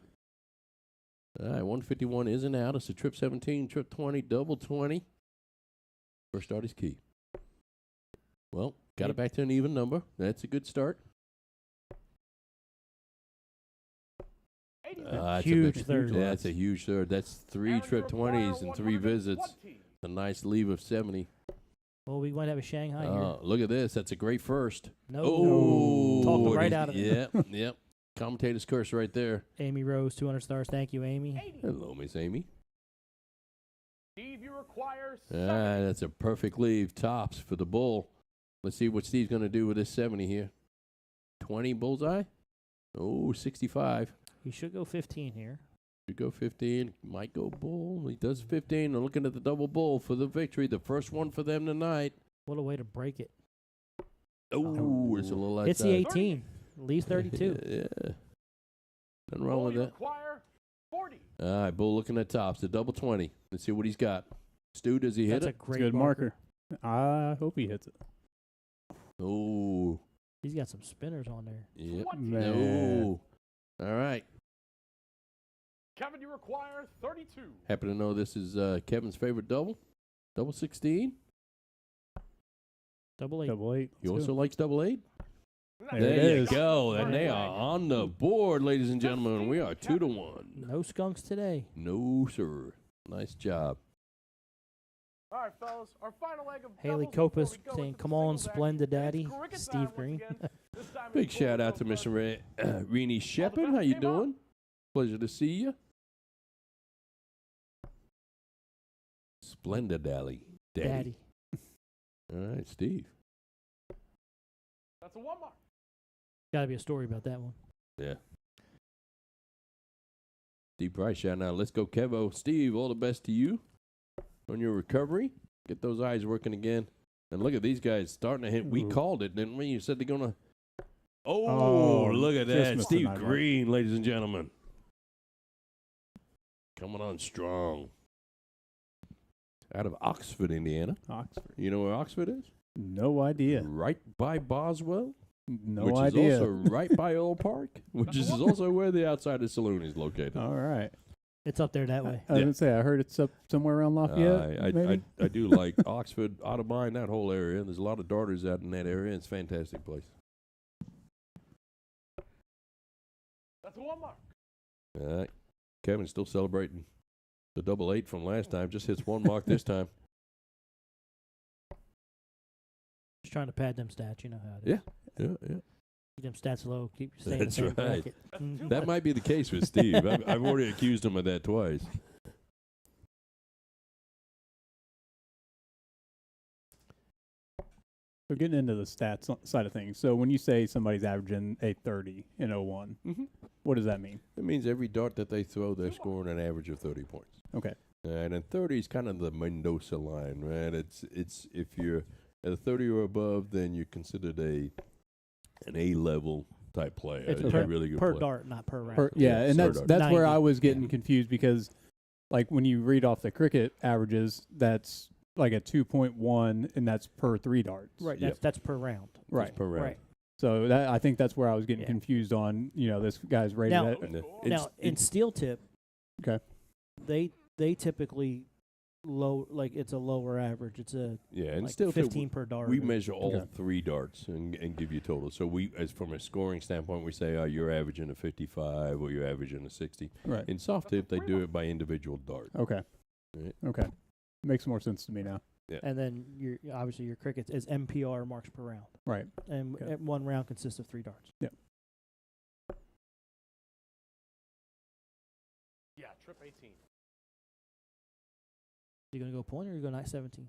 All right, 151 isn't out. It's a trip 17, trip 20, double 20. First start is key. Well, got it back to an even number. That's a good start. 80. That's Huge a big, third. That's a huge third. That's 3 Aaron, trip you require 20s and 3 visits. 120. A nice leave of 70. Well, we might have a Shanghai here. Look at this. That's a great first. No. Oh, Talked them right out of it. Yep. Commentator's curse right there. Amy Rose, 200 stars. Thank you, Amy. 80. Hello, Miss Amy. Steve, you require 70. That's a perfect leave. Tops for the Bull. Let's see what Steve's going to do with this 70 here. 20 bullseye. Oh, 65. He should go 15 here. Should go 15. Might go Bull. He does 15. They're looking at the double Bull for the victory. The first one for them tonight. What a way to break it. Oh, it's a little outside. It's the 18. Leaves 32. Yeah. Nothing wrong Bull, with you that. require 40. All right, Bull looking at tops. The double 20. Let's see what he's got. Stu, does he hit That's a it? great good marker. I hope he hits it. Oh. He's got some spinners on there. Yep. 20. Man. No. All right. Kevin, you require 32. Happen to know this is Kevin's favorite double. Double 16. Double 8. Double 8. He Let's also go. likes double 8. There There it you is. go. And they are on the board, ladies and gentlemen. We are 2-1. No skunks today. No, sir. Nice job. All right, fellas. Our final leg of Haley doubles before Copas we go saying, into the "Come on, singles Splendid action." Daddy." It's cricket Steve time once Greene. again. This time Big it's shout Bull out to goes Mr. first. Reenie Shepard. How you doing? Pleasure to see you. Splendid Daddy. Daddy. All right, Steve. That's a 1 mark. Got to be a story about that one. Yeah. Steve Price shouting out. Let's go, Kevo. Steve, all the best to you on your recovery. Get those eyes working again. And look at these guys starting to hit. We Ooh. called it, didn't we? You said they're going to. Oh, Look at just that. missed Steve the 9 mark. Greene, ladies and gentlemen. Coming on strong. Out of Oxford, Indiana. Oxford. You know where Oxford is? No idea. Right by Boswell. No which idea. is also right by Old Park, which is also where the Outsider Saloon is located. All right. It's up there that way. I was going to say, I heard it's up somewhere around Lafayette, maybe? I do like Oxford, Otterbein, that whole area. There's a lot of darters out in that area. It's a fantastic place. That's a 1 mark. All right. Kevin's still celebrating the double 8 from last time. Just hits 1 mark this time. Just trying to pad them stats. You know how it is. Yeah. Keep them stats low. Keep staying That's in the same right. bracket. Mhm. That might be the case with Steve. I've already accused him of that twice. So getting into the stats side of things. So when you say somebody's averaging a 30 in 01, what does that mean? It means every dart that they throw, they're scoring an average of 30 points. Okay. And then 30 is kind of the Mendoza line, right? It's if you're at a 30 or above, then you're considered an A-level type player. It's You're per, a really good per player. dart, not per round. Yeah, and per that's dart. that's where 90. I was getting confused because, like, when you read off the cricket averages, that's like a 2.1, and that's per 3 darts. Right. Yep. That's per round. Right. Just per round. Right. So that I think that's where I was getting Yeah. confused on. You know, this guy's rated Now- at. And Now in steel tip, Okay. they typically it's a lower average. It's a yeah, and like still 15 per dart. we measure all Okay. 3 darts and give you total. So we, as from a scoring standpoint, we say, you're averaging a 55 or you're averaging a 60. Right. In soft tip, they do it by individual dart. Okay. Right. Okay. Makes more sense to me now. And then obviously your cricket is MPR marks per round, Right. and Okay. 1 round consists of 3 darts. trip 18. You gonna go point or you going 17?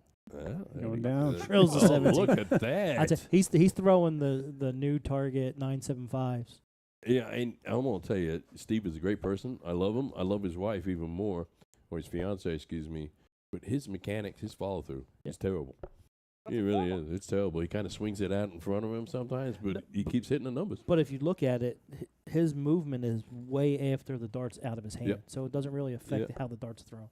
Going down. Trill's the 17. Look at that. He's throwing the new target 975s. Yeah, and I'm going to tell you, Steve is a great person. I love him. I love his wife even more, or his fiance, excuse me. But his mechanics, his follow-through is terrible. He really is. It's terrible. He kind of swings it out in front of him sometimes, but he keeps hitting the numbers. But if you look at it, his movement is way after the dart's out of his hand, so it doesn't really affect how the dart's thrown.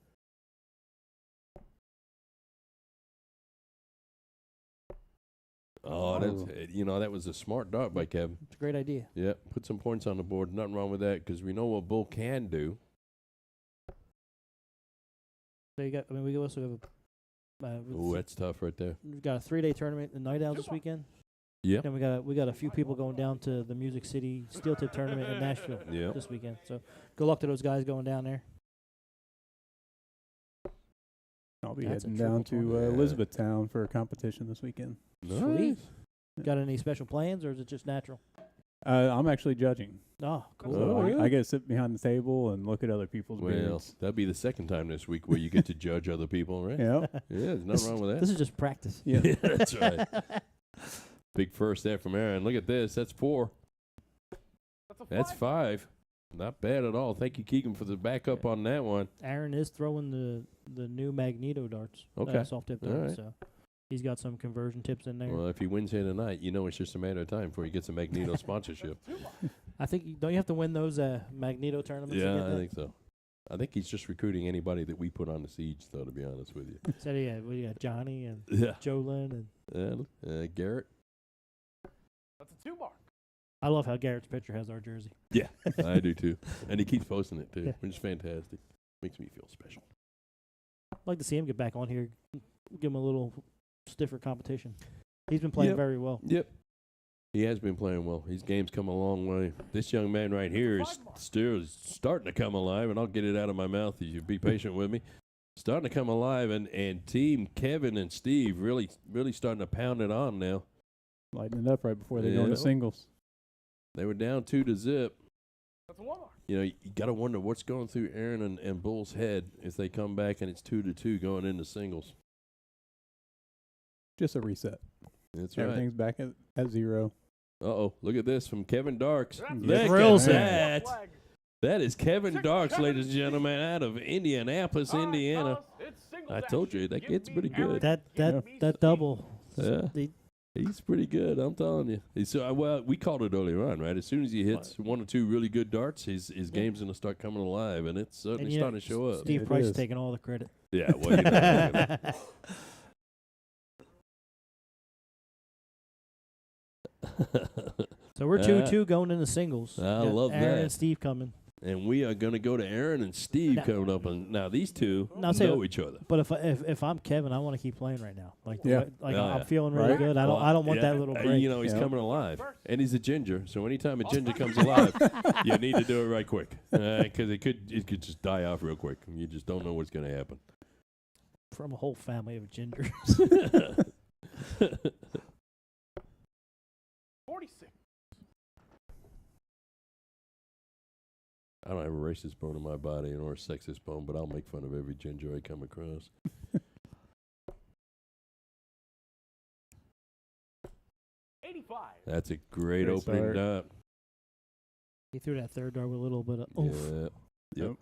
Oh, that was a smart dart by Kevin. It's a great idea. Yeah, put some points on the board. Nothing wrong with that because we know what Bull can do. So we also have That's tough right there. we've got a 3-day tournament, the Night Owls this weekend. Yeah. And we got a few people going down to the Music City Steel Tip tournament in Nashville this weekend. So good luck to those guys going down there. I'll be That's a heading down triple to Elizabethtown for a competition this weekend. Sweet. Got any special plans, or is it just natural? I'm actually judging. Oh, cool. So I get to sit behind the table and look at other people's beards. That'd be the second time this week where you get to judge other people, right? Yeah. Yeah, there's nothing wrong with that. This is just practice. Yeah. Yeah, that's right. Big first there from Aaron. Look at this. That's 4. That's 5. Not bad at all. Thank you, Keegan, for the backup on that one. Aaron is throwing the new Magneto darts. Okay. Soft tip All darts. right. So he's got some conversion tips in there. Well, if he wins here tonight, you know it's just a matter of time before he gets a Magneto sponsorship. I think don't you have to win those Magneto tournaments? to Yeah, get I that? think so. I think he's just recruiting anybody that we put on the siege, though, to be honest with you. So we got Johnny and Yeah. Jolyn and Garrett. That's a 2 mark. I love how Garrett's picture has our jersey. Yeah, I do too. And he keeps posting it too, Yeah. which is fantastic. Makes me feel special. I'd like to see him get back on here, give him a little stiffer competition. He's been playing very well. Yep. He has been playing well. His game's come a long way. This young man right here is still starting to come alive, and I'll get it out of my mouth if you be patient with me. Starting to come alive, and team Kevin and Steve really starting to pound it on now. Lighting it up right before they go into singles. They were down 2-0. That's a 1 mark. You know, you got to wonder what's going through Aaron and Bull's head if they come back and it's 2-2 going into singles. Just a reset. That's right. Everything's back at 0. Uh-oh, look at this from Kevin Darks. That's Look at thrills that. flag. That is Kevin Darks, ladies and gentlemen, out of Indianapolis, All right, Indiana. fellas, it's singles I told you, action. that Give kid's me pretty good. Aaron. That double. Yeah. The- He's pretty good, I'm telling you. So, well, we called it earlier on, right? As soon as he hits 1 or 2 really good darts, his game's going to start coming alive, and it's certainly starting to show up. Steve It Price is. is taking all the credit. Yeah, well, you know. So we're 2-2 going into singles. I Got love Aaron that. and Steve coming. And we are going to go to Aaron and Steve coming up. And now, these two know each other. But if I'm Kevin, I want to keep playing right now. Like Yeah. I'm feeling really Right? good. I don't want that little break. You know, he's Yeah. coming alive. And he's a ginger. So anytime a ginger comes alive, you need to do it right quick. Because it could just die off real quick. You just don't know what's going to happen. From a whole family of gingers. 46. I don't have a racist bone in my body nor a sexist bone, but I'll make fun of every ginger I come across. 85. That's a great opening start. dart. He threw that third dart with a little bit of oomph. Yeah. Yep.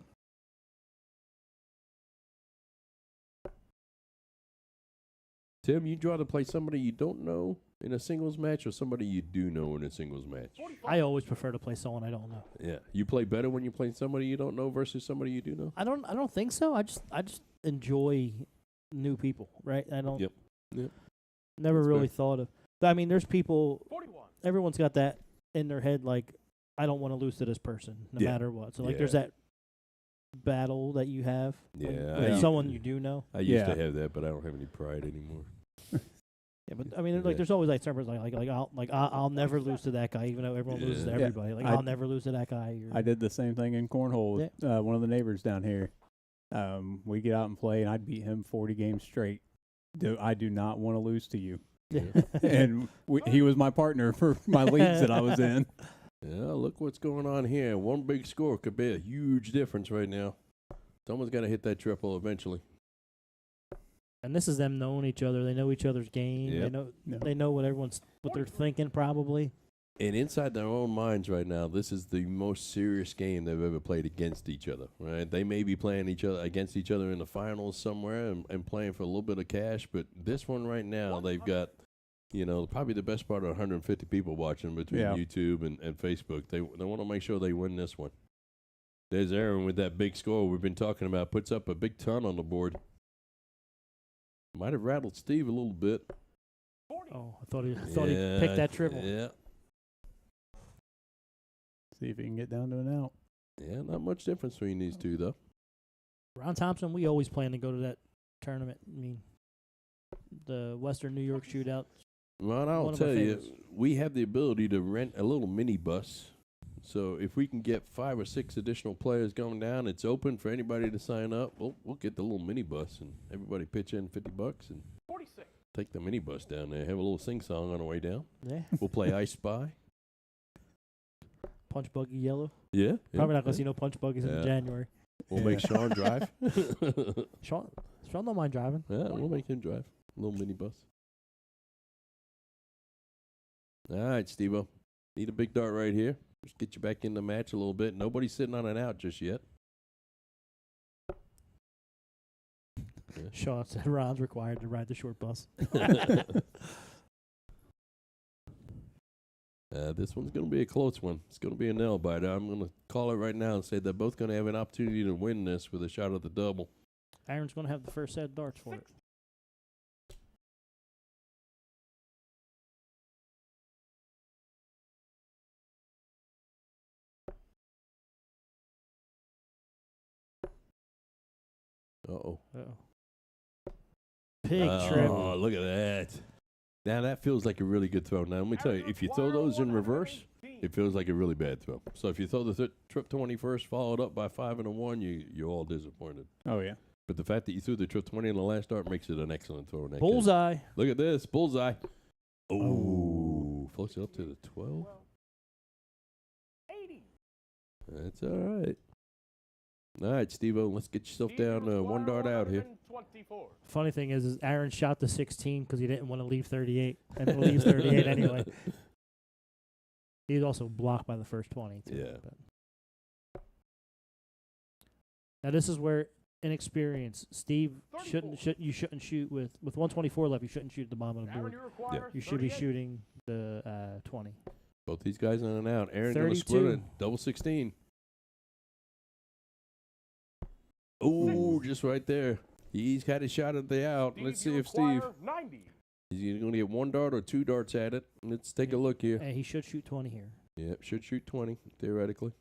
Tim, you draw to play somebody you don't know in a singles match or somebody you do know in a singles match? 45. I always prefer to play someone I don't know. Yeah. You play better when you play somebody you don't know versus somebody you do know? I don't think so. I just enjoy new people, right? I don't. Yep. Never That's really fair. thought of. I mean, there's people. 41. Everyone's got that in their head. Like, I don't want to lose to this person, no Yeah. matter what. So like, Yeah. there's that battle that you have. Yeah, With Yeah. someone you do know. I used to Yeah. have that, but I don't have any pride anymore. Yeah, but I mean, Yeah. like, there's always like some person I'll never lose to that guy, even though everyone loses to Yeah. everybody. Like, I'll never lose to that guy. I did the same thing in cornhole with one of the neighbors down here. We get out and play, and I'd beat him 40 games straight. I do not want to lose to you. Yeah. And he was my partner for my leagues that I was in. Yeah, look what's going on here. One big score could be a huge difference right now. Someone's got to hit that triple eventually. And this is them knowing each other. They know each other's game. Yep. They know what they're thinking probably. And inside their own minds right now, this is the most serious game they've ever played against each other, right? They may be playing against each other in the finals somewhere and playing for a little bit of cash, but this one right now, they've got, probably the best part of 150 people watching between YouTube and Facebook. They want to make sure they win this one. There's Aaron with that big score we've been talking about, puts up a big ton on the board. Might have rattled Steve a little bit. Oh, I thought he picked that triple. Yeah. See if he can get down to an out. Yeah, not much difference between these two, though. Ron Thompson, we always plan to go to that tournament. I mean, the Western New York shootout. Well, I'll tell you, we have the ability to rent a little mini bus. So if we can get 5 or 6 additional players going down, it's open for anybody to sign up. We'll get the little mini bus and everybody pitch in $50 and 46. Take the mini bus down there. Have a little sing song on the way down. Yeah. We'll play I Spy. Punch buggy yellow. Yeah. Probably not going to see no punch buggies in January. We'll make Sean drive. Sean don't mind driving. Yeah, we'll make him drive. A little mini bus. All right, Steve-O. Need a big dart right here. Just get you back in the match a little bit. Nobody's sitting on an out just yet. Sean said Ron's required to ride the short bus. This one's going to be a close one. It's going to be a nail biter. I'm going to call it right now and say they're both going to have an opportunity to win this with a shot at the double. Aaron's going to have the first set of darts for it. Uh-oh. Pig trip. Oh, look at that. Now that feels like a really good throw. Now, let me tell you, if you throw those in reverse, it feels like a really bad throw. So if you throw the trip 20 first, followed up by 5 and a 1, you're all disappointed. Oh, yeah. But the fact that you threw the trip 20 in the last dart makes it an excellent throw. In that Bullseye. case. Look at this. Bullseye. Oh. Floats it up to the 12. 80. That's all right. All right, Steve-O, let's get yourself down one dart out here. 24. Funny thing is Aaron shot the 16 because he didn't want to leave 38, and it leaves 38 anyway. He was also blocked by the first 20. Too, Yeah. But. Now this is where inexperience. Steve shouldn't shoot with 124 left. You shouldn't shoot at the bottom of the board. You should be shooting the 20. Both these guys on and out. Aaron going to split it. Double 16. Oh, just right there. He's had a shot at the out. Let's see if Steve. 90. He's going to get 1 dart or 2 darts at it. Let's take a look here. And he should shoot 20 here. Yep, should shoot 20, theoretically.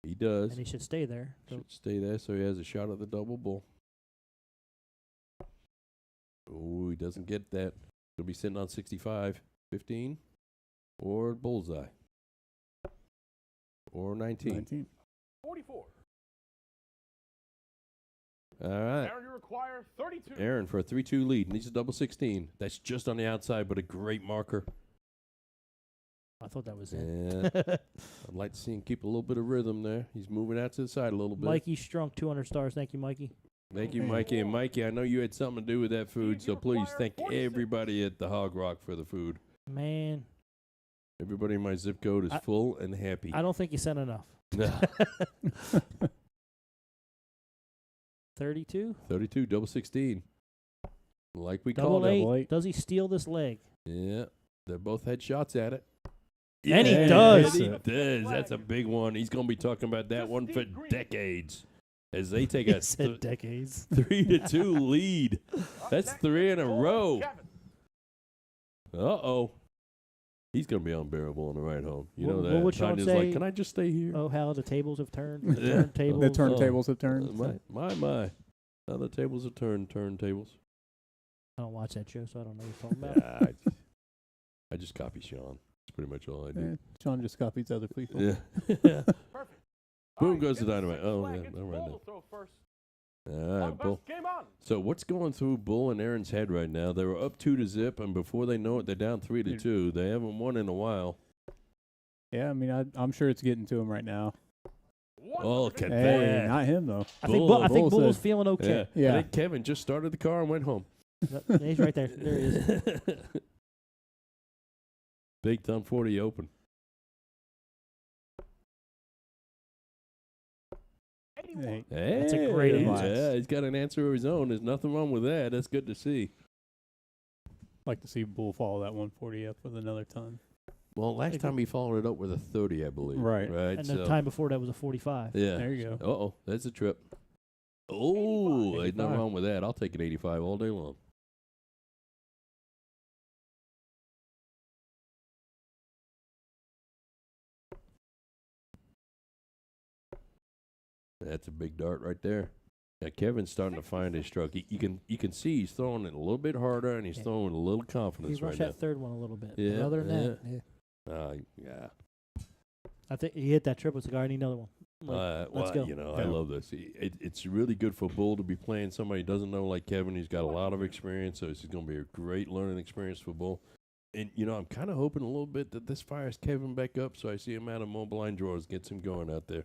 He does. And he should stay there. Should stay there so he has a shot at the double bull. Oh, he doesn't get that. He'll be sitting on 65. 15 or bullseye. Or 19. 44. All right. Aaron, you require 32. Aaron for a 3-2 lead. Needs a double 16. That's just on the outside, but a great marker. I thought that was it. Yeah. I'd like to see him keep a little bit of rhythm there. He's moving out to the side a little bit. Mikey Strunk, 200 stars. Thank you, Mikey. Thank you, Mikey. And Mikey, I know you had something to do with that food, so please thank everybody at the Hog Rock for the food. Man. Everybody in my zip code is full and happy. I don't think you sent enough. No. 32? 32, double 16. Like we Double called eight. it. Does he steal this leg? Yeah. They both had shots at it. And he does. He does. That's a big one. He's going to be talking about that one for decades. As they take a decades 3-2 lead. That's 3 in a row. Uh-oh. He's going to be unbearable on the ride home. You know that. What would Sean Tanya's say? like, can I just stay here? Oh, how the tables have turned. The turntables have turned. My. Now the tables have turned, turntables. I don't watch that show, so I don't know what you're talking about. I just copy Sean. That's pretty much all I do. Yeah, Sean just copies other people. Yeah. Perfect. Boom goes the dynamite. Oh, yeah. All right now. All right, Bull. Game on. So what's going through Bull and Aaron's head right now? They were up 2-0, and before they know it, they're down 3-2. They haven't won in a while. Yeah, I mean, I'm sure it's getting to them right now. Oh, look at Hey, that. not him though. I think Bull- I think Bull Bull's said- feeling okay. I Yeah. think Kevin just started the car and went home. He's right there. There he is. Big Ton 40 Open. Hey, That's a great Hey, answer. Yeah, he's got an answer of his own. There's nothing wrong with that. That's good to see. like to see Bull follow that 140 up with another ton. Well, last time he followed it up with a 30, I believe. Right. Right. And so, the time before that was a 45. Yeah. There you go. Uh-oh. That's a trip. Oh, there's nothing 85. wrong with that. I'll take an 85 all day long. That's a big dart right there. Now Kevin's starting to find his stroke. You can see he's throwing it a little bit harder, and he's throwing with a little He confidence rushed right that third one a little bit. Yeah, But other than that, yeah. yeah. Yeah. I think he hit that triple. It's like, I need another one. Like, let's go. You know, I Yeah. love this. It's really good for Bull to be playing somebody he doesn't know like Kevin. He's got a lot of experience, so this is going to be a great learning experience for Bull. And, you know, I'm kind of hoping a little bit that this fires Kevin back up so I see him out of mobile line draws, gets him going out there.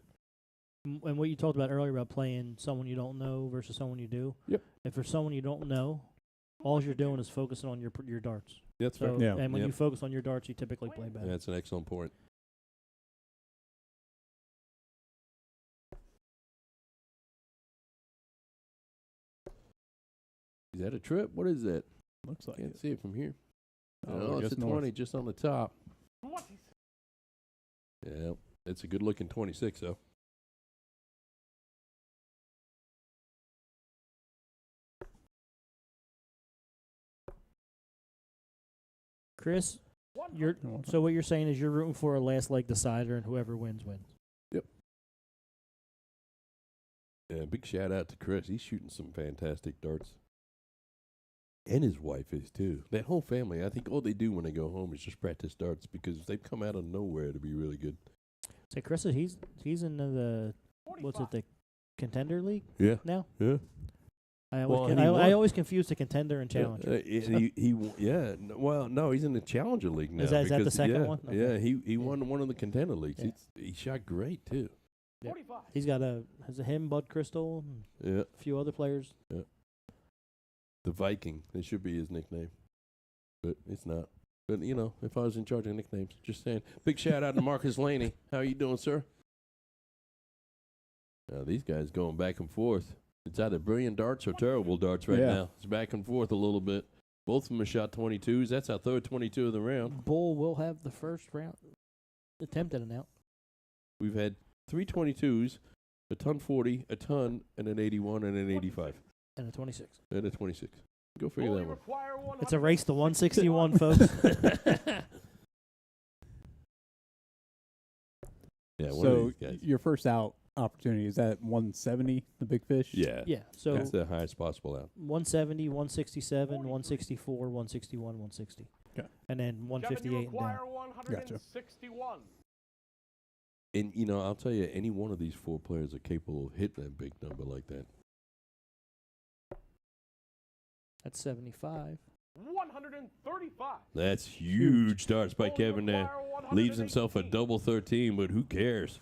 And what you talked about earlier about playing someone you don't know versus someone you do. Yep. If there's someone you don't know, all you're doing is focusing on your darts. That's So, fair. Yeah. And when Yep. you focus on your darts, you typically play better. That's an excellent point. Is that a trip? What is that? Looks like Can't it. see it from here. Oh, Oh, it's a just north. 20 just on the top. Yeah, it's a good-looking 26, though. Chris, Oh, so what you're saying is you're rooting for a last leg decider, and whoever wins wins. Yeah, big shout-out to Chris. He's shooting some fantastic darts. And his wife is, too. That whole family, I think all they do when they go home is just practice darts because they've come out of nowhere to be really good. Say, Chris, he's in the the contender league Yeah. now. Yeah. I Well, always and he I won. always confuse the contender and challenger. No, he's in the Challenger League now. Is that the because- second yeah, one? Yeah, Okay. he Yeah. won one of the contender leagues. Yeah. He shot great, too. Yeah. He's got him, Bud Crystal, and Yeah. a few other players. The Viking. It should be his nickname. But it's not. But, you know, if I was in charge of nicknames, just saying. Big shout out to Marcus Laney. How you doing, sir? Now, these guys going back and forth. It's either brilliant darts or terrible darts right Yeah. now. It's back and forth a little bit. Both of them have shot 22s. That's our third 22 of the round. Bull will have the first round attempt at an out. We've had 3 22s, a ton 40, a ton, and an 81 and an 85. And a 26. And a 26. Go figure that one. It's a race to 161, folks. Yeah, one So of these guys. your first out opportunity is that 170, the big fish? Yeah. Yeah, so That's the highest possible out. 170, 167, 164, 161, 160. Okay. And then 158 and down. 161. And, you know, I'll tell you, any one of these four players are capable of hitting a big number like that. That's 75. 135. That's huge starts by Bull Kevin there. require Leaves himself a 118. double 13, but who cares?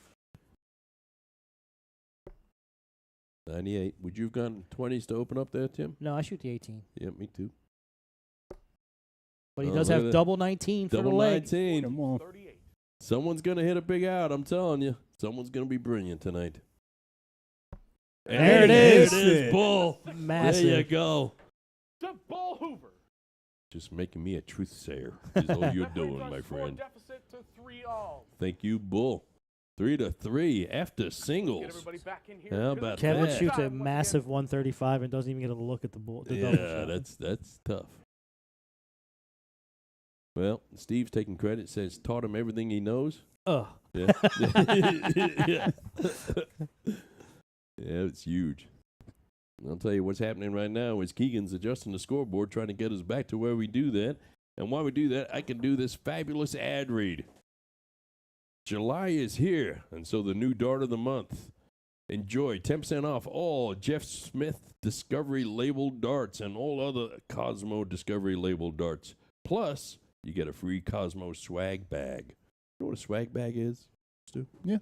98. Would you have gone 20s to open up there, Tim? No, I shoot the 18. Yeah, me too. But he Oh, does look at have that. double 19 for the Double leg. 19. Come on. 38. Someone's going to hit a big out, I'm telling you. Someone's going to be brilliant tonight. There it There is. it is, Bull. Massive. There you go. To Bull Hoover. Just making me a truth sayer is all you're doing, Brings my our score friend. Deficit to 3-all. Thank you, Bull. 3-3 after Get singles. everybody back in here. How to the about Kevin that? shoots a Once again, massive 135 and doesn't even get a look at the double Yeah, shot. that's tough. Well, Steve's taking credit, says taught him everything he knows. Ugh. Yeah. Yeah. Yeah, it's huge. I'll tell you what's happening right now is Keegan's adjusting the scoreboard, trying to get us back to where we do that. And while we do that, I can do this fabulous ad read. July is here, and so the new dart of the month. Enjoy 10% off all Jeff Smith Discovery labeled darts and all other Cosmo Discovery labeled darts. Plus, you get a free Cosmo swag bag. You know what a swag bag is, Stu? Yeah.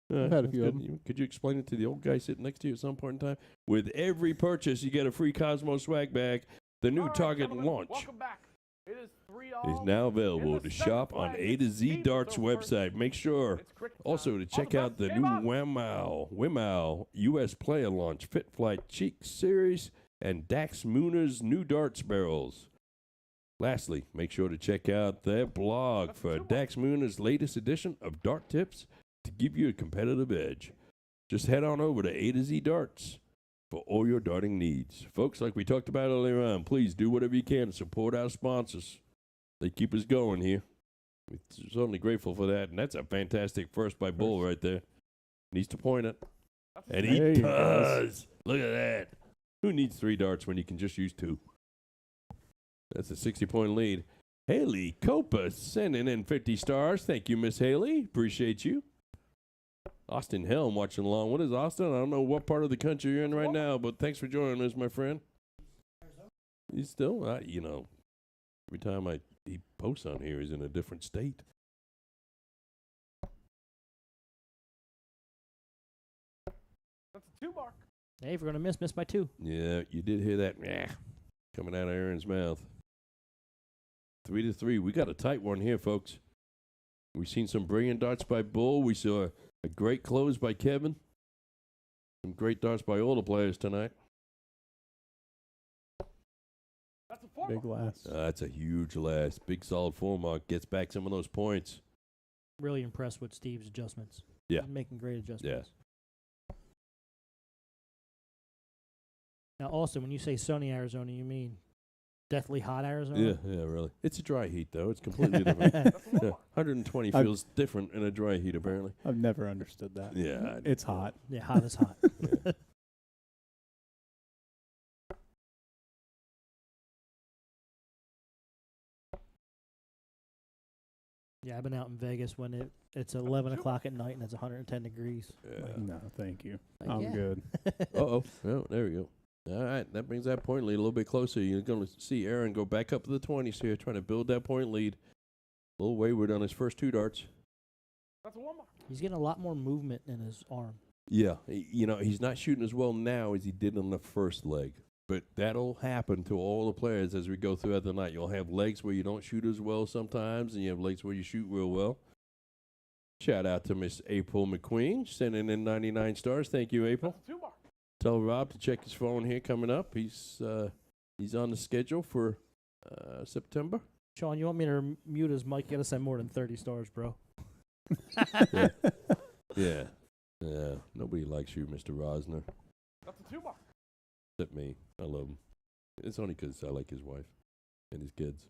I've had a that's few good. of 'em. Could you explain it to the old guy sitting next to you at some point in time? With every purchase, you get a free Cosmo swag bag. The new All right, Target gentlemen, launch welcome back. It is 3 is all. now available in the to shop seventh on flag. A to It's Z Steve Darts with the website. Make sure It's cricket also time. to All check the out best. the Game new on. Wimau US Player Launch Fit Flight Cheek Series and Dax Mooner's new darts barrels. Lastly, make sure to check out their blog That's for two more. Dax Mooner's latest edition of Dart Tips to give you a competitive edge. Just head on over to A to Z Darts for all your darting needs. Folks, like we talked about earlier on, please do whatever you can to support our sponsors. They keep us going here. We're certainly grateful for that, and that's a fantastic first by Bull right there. Needs to point it. That's And a he There he does. Look at that. Who needs 3 darts when you can just use 2? That's a 60-point lead. Haley Copa sending in 50 stars. Thank you, Miss Haley. Appreciate you. Austin Helm watching along. What is Austin? I don't know what part of the country you're in right now, but thanks for joining us, my friend. He's still, every time he posts on here, he's in a different state. That's a 2 mark. Hey, if we're going to miss by 2. Yeah, you did hear that coming out of Aaron's mouth. 3-3. We got a tight one here, folks. We've seen some brilliant darts by Bull. We saw a great close by Kevin. Some great darts by all the players tonight. That's a 4 Big mark. last. That's a huge last. Big solid 4 mark. Gets back some of those points. Really impressed with Steve's adjustments. Yeah. He's making great adjustments. Now, also, when you say sunny Arizona, you mean deathly hot Arizona? Yeah, really. It's a dry heat, though. It's completely different. That's a 1 Yeah, mark. 120 I've- feels different in a dry heat, apparently. I've never understood that. Yeah. It's hot. Yeah, hot is hot. Yeah. Yeah, I've been out in Vegas when it's 11 o'clock at night and it's 110 degrees. Yeah. No, thank you. Like, I'm yeah. good. Uh-oh. Oh, there we go. All right, that brings that point lead a little bit closer. You're going to see Aaron go back up to the 20s here, trying to build that point lead. A little wayward on his first 2 darts. That's a 1 mark. He's getting a lot more movement in his arm. Yeah, he's not shooting as well now as he did on the first leg. But that'll happen to all the players as we go throughout the night. You'll have legs where you don't shoot as well sometimes, and you have legs where you shoot real well. Shout out to Miss April McQueen, sending in 99 stars. Thank you, April. That's a 2 mark. Tell Rob to check his phone here coming up. He's on the schedule for September. Sean, you want me to mute his mic? You got to send more than 30 stars, bro. Yeah. Yeah. Nobody likes you, Mr. Rosner, That's a 2 mark. except me. I love him. It's only 'cause I like his wife and his kids.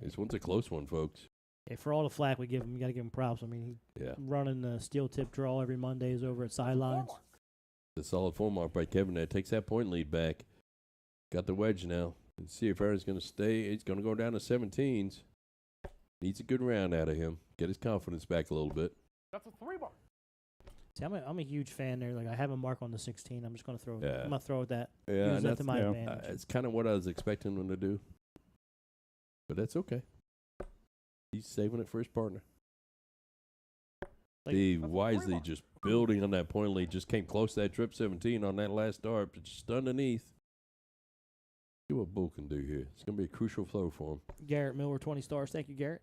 This one's a close one, folks. Hey, for all the flack we give him, you got to give him props. I mean, Yeah. he's running the steel tip draw every Mondays over at Sidelines. The solid 4 mark by Kevin there takes that point lead back. Got the wedge now. Let's see if Aaron's going to stay. He's going to go down to 17s. Needs a good round out of him. Get his confidence back a little bit. That's a 3 mark. See, I'm a huge fan there. Like, I have a mark on the 16. I'm just going to throw Yeah. I'm going to throw it that. Yeah, Use and that to my yeah. advantage. it's kind of what I was expecting him to do. But that's okay. He's saving it for his partner. Like, Steve That's a wisely 3 mark. just building on that point lead. Just came close to that trip 17 on that last dart, but just underneath. See what Bull can do here. It's going to be a crucial throw for him. Garrett Miller, 20 stars. Thank you, Garrett.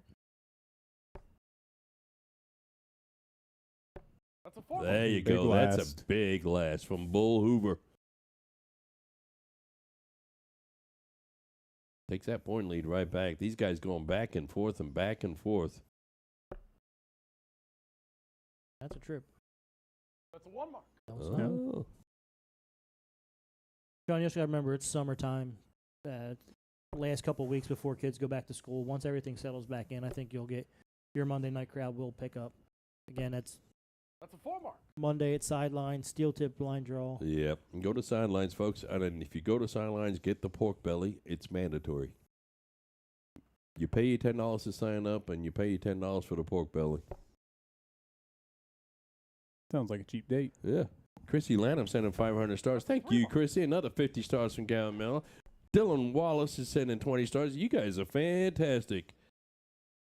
That's a 4 There mark. you Big go. That's a last. big last from Bull Hoover. Takes that point lead right back. These guys going back and forth and back and forth. That's a trip. That's a 1 mark. That was fun. Oh. John, you also got to remember it's summertime. Last couple of weeks before kids go back to school. Once everything settles back in, I think you'll get your Monday night crowd will pick up. Again, that's That's a 4 mark. Monday at Sideline, steel tip blind draw. Yep. And go to Sidelines, folks. And then if you go to Sidelines, get the pork belly. It's mandatory. You pay your $10 to sign up, and you pay your $10 for the pork belly. Sounds like a cheap date. Yeah. Chrissy Lanham sending 500 stars. Thank you, Chrissy. Another 50 stars from Gavin Miller. Dylan Wallace is sending 20 stars. You guys are fantastic.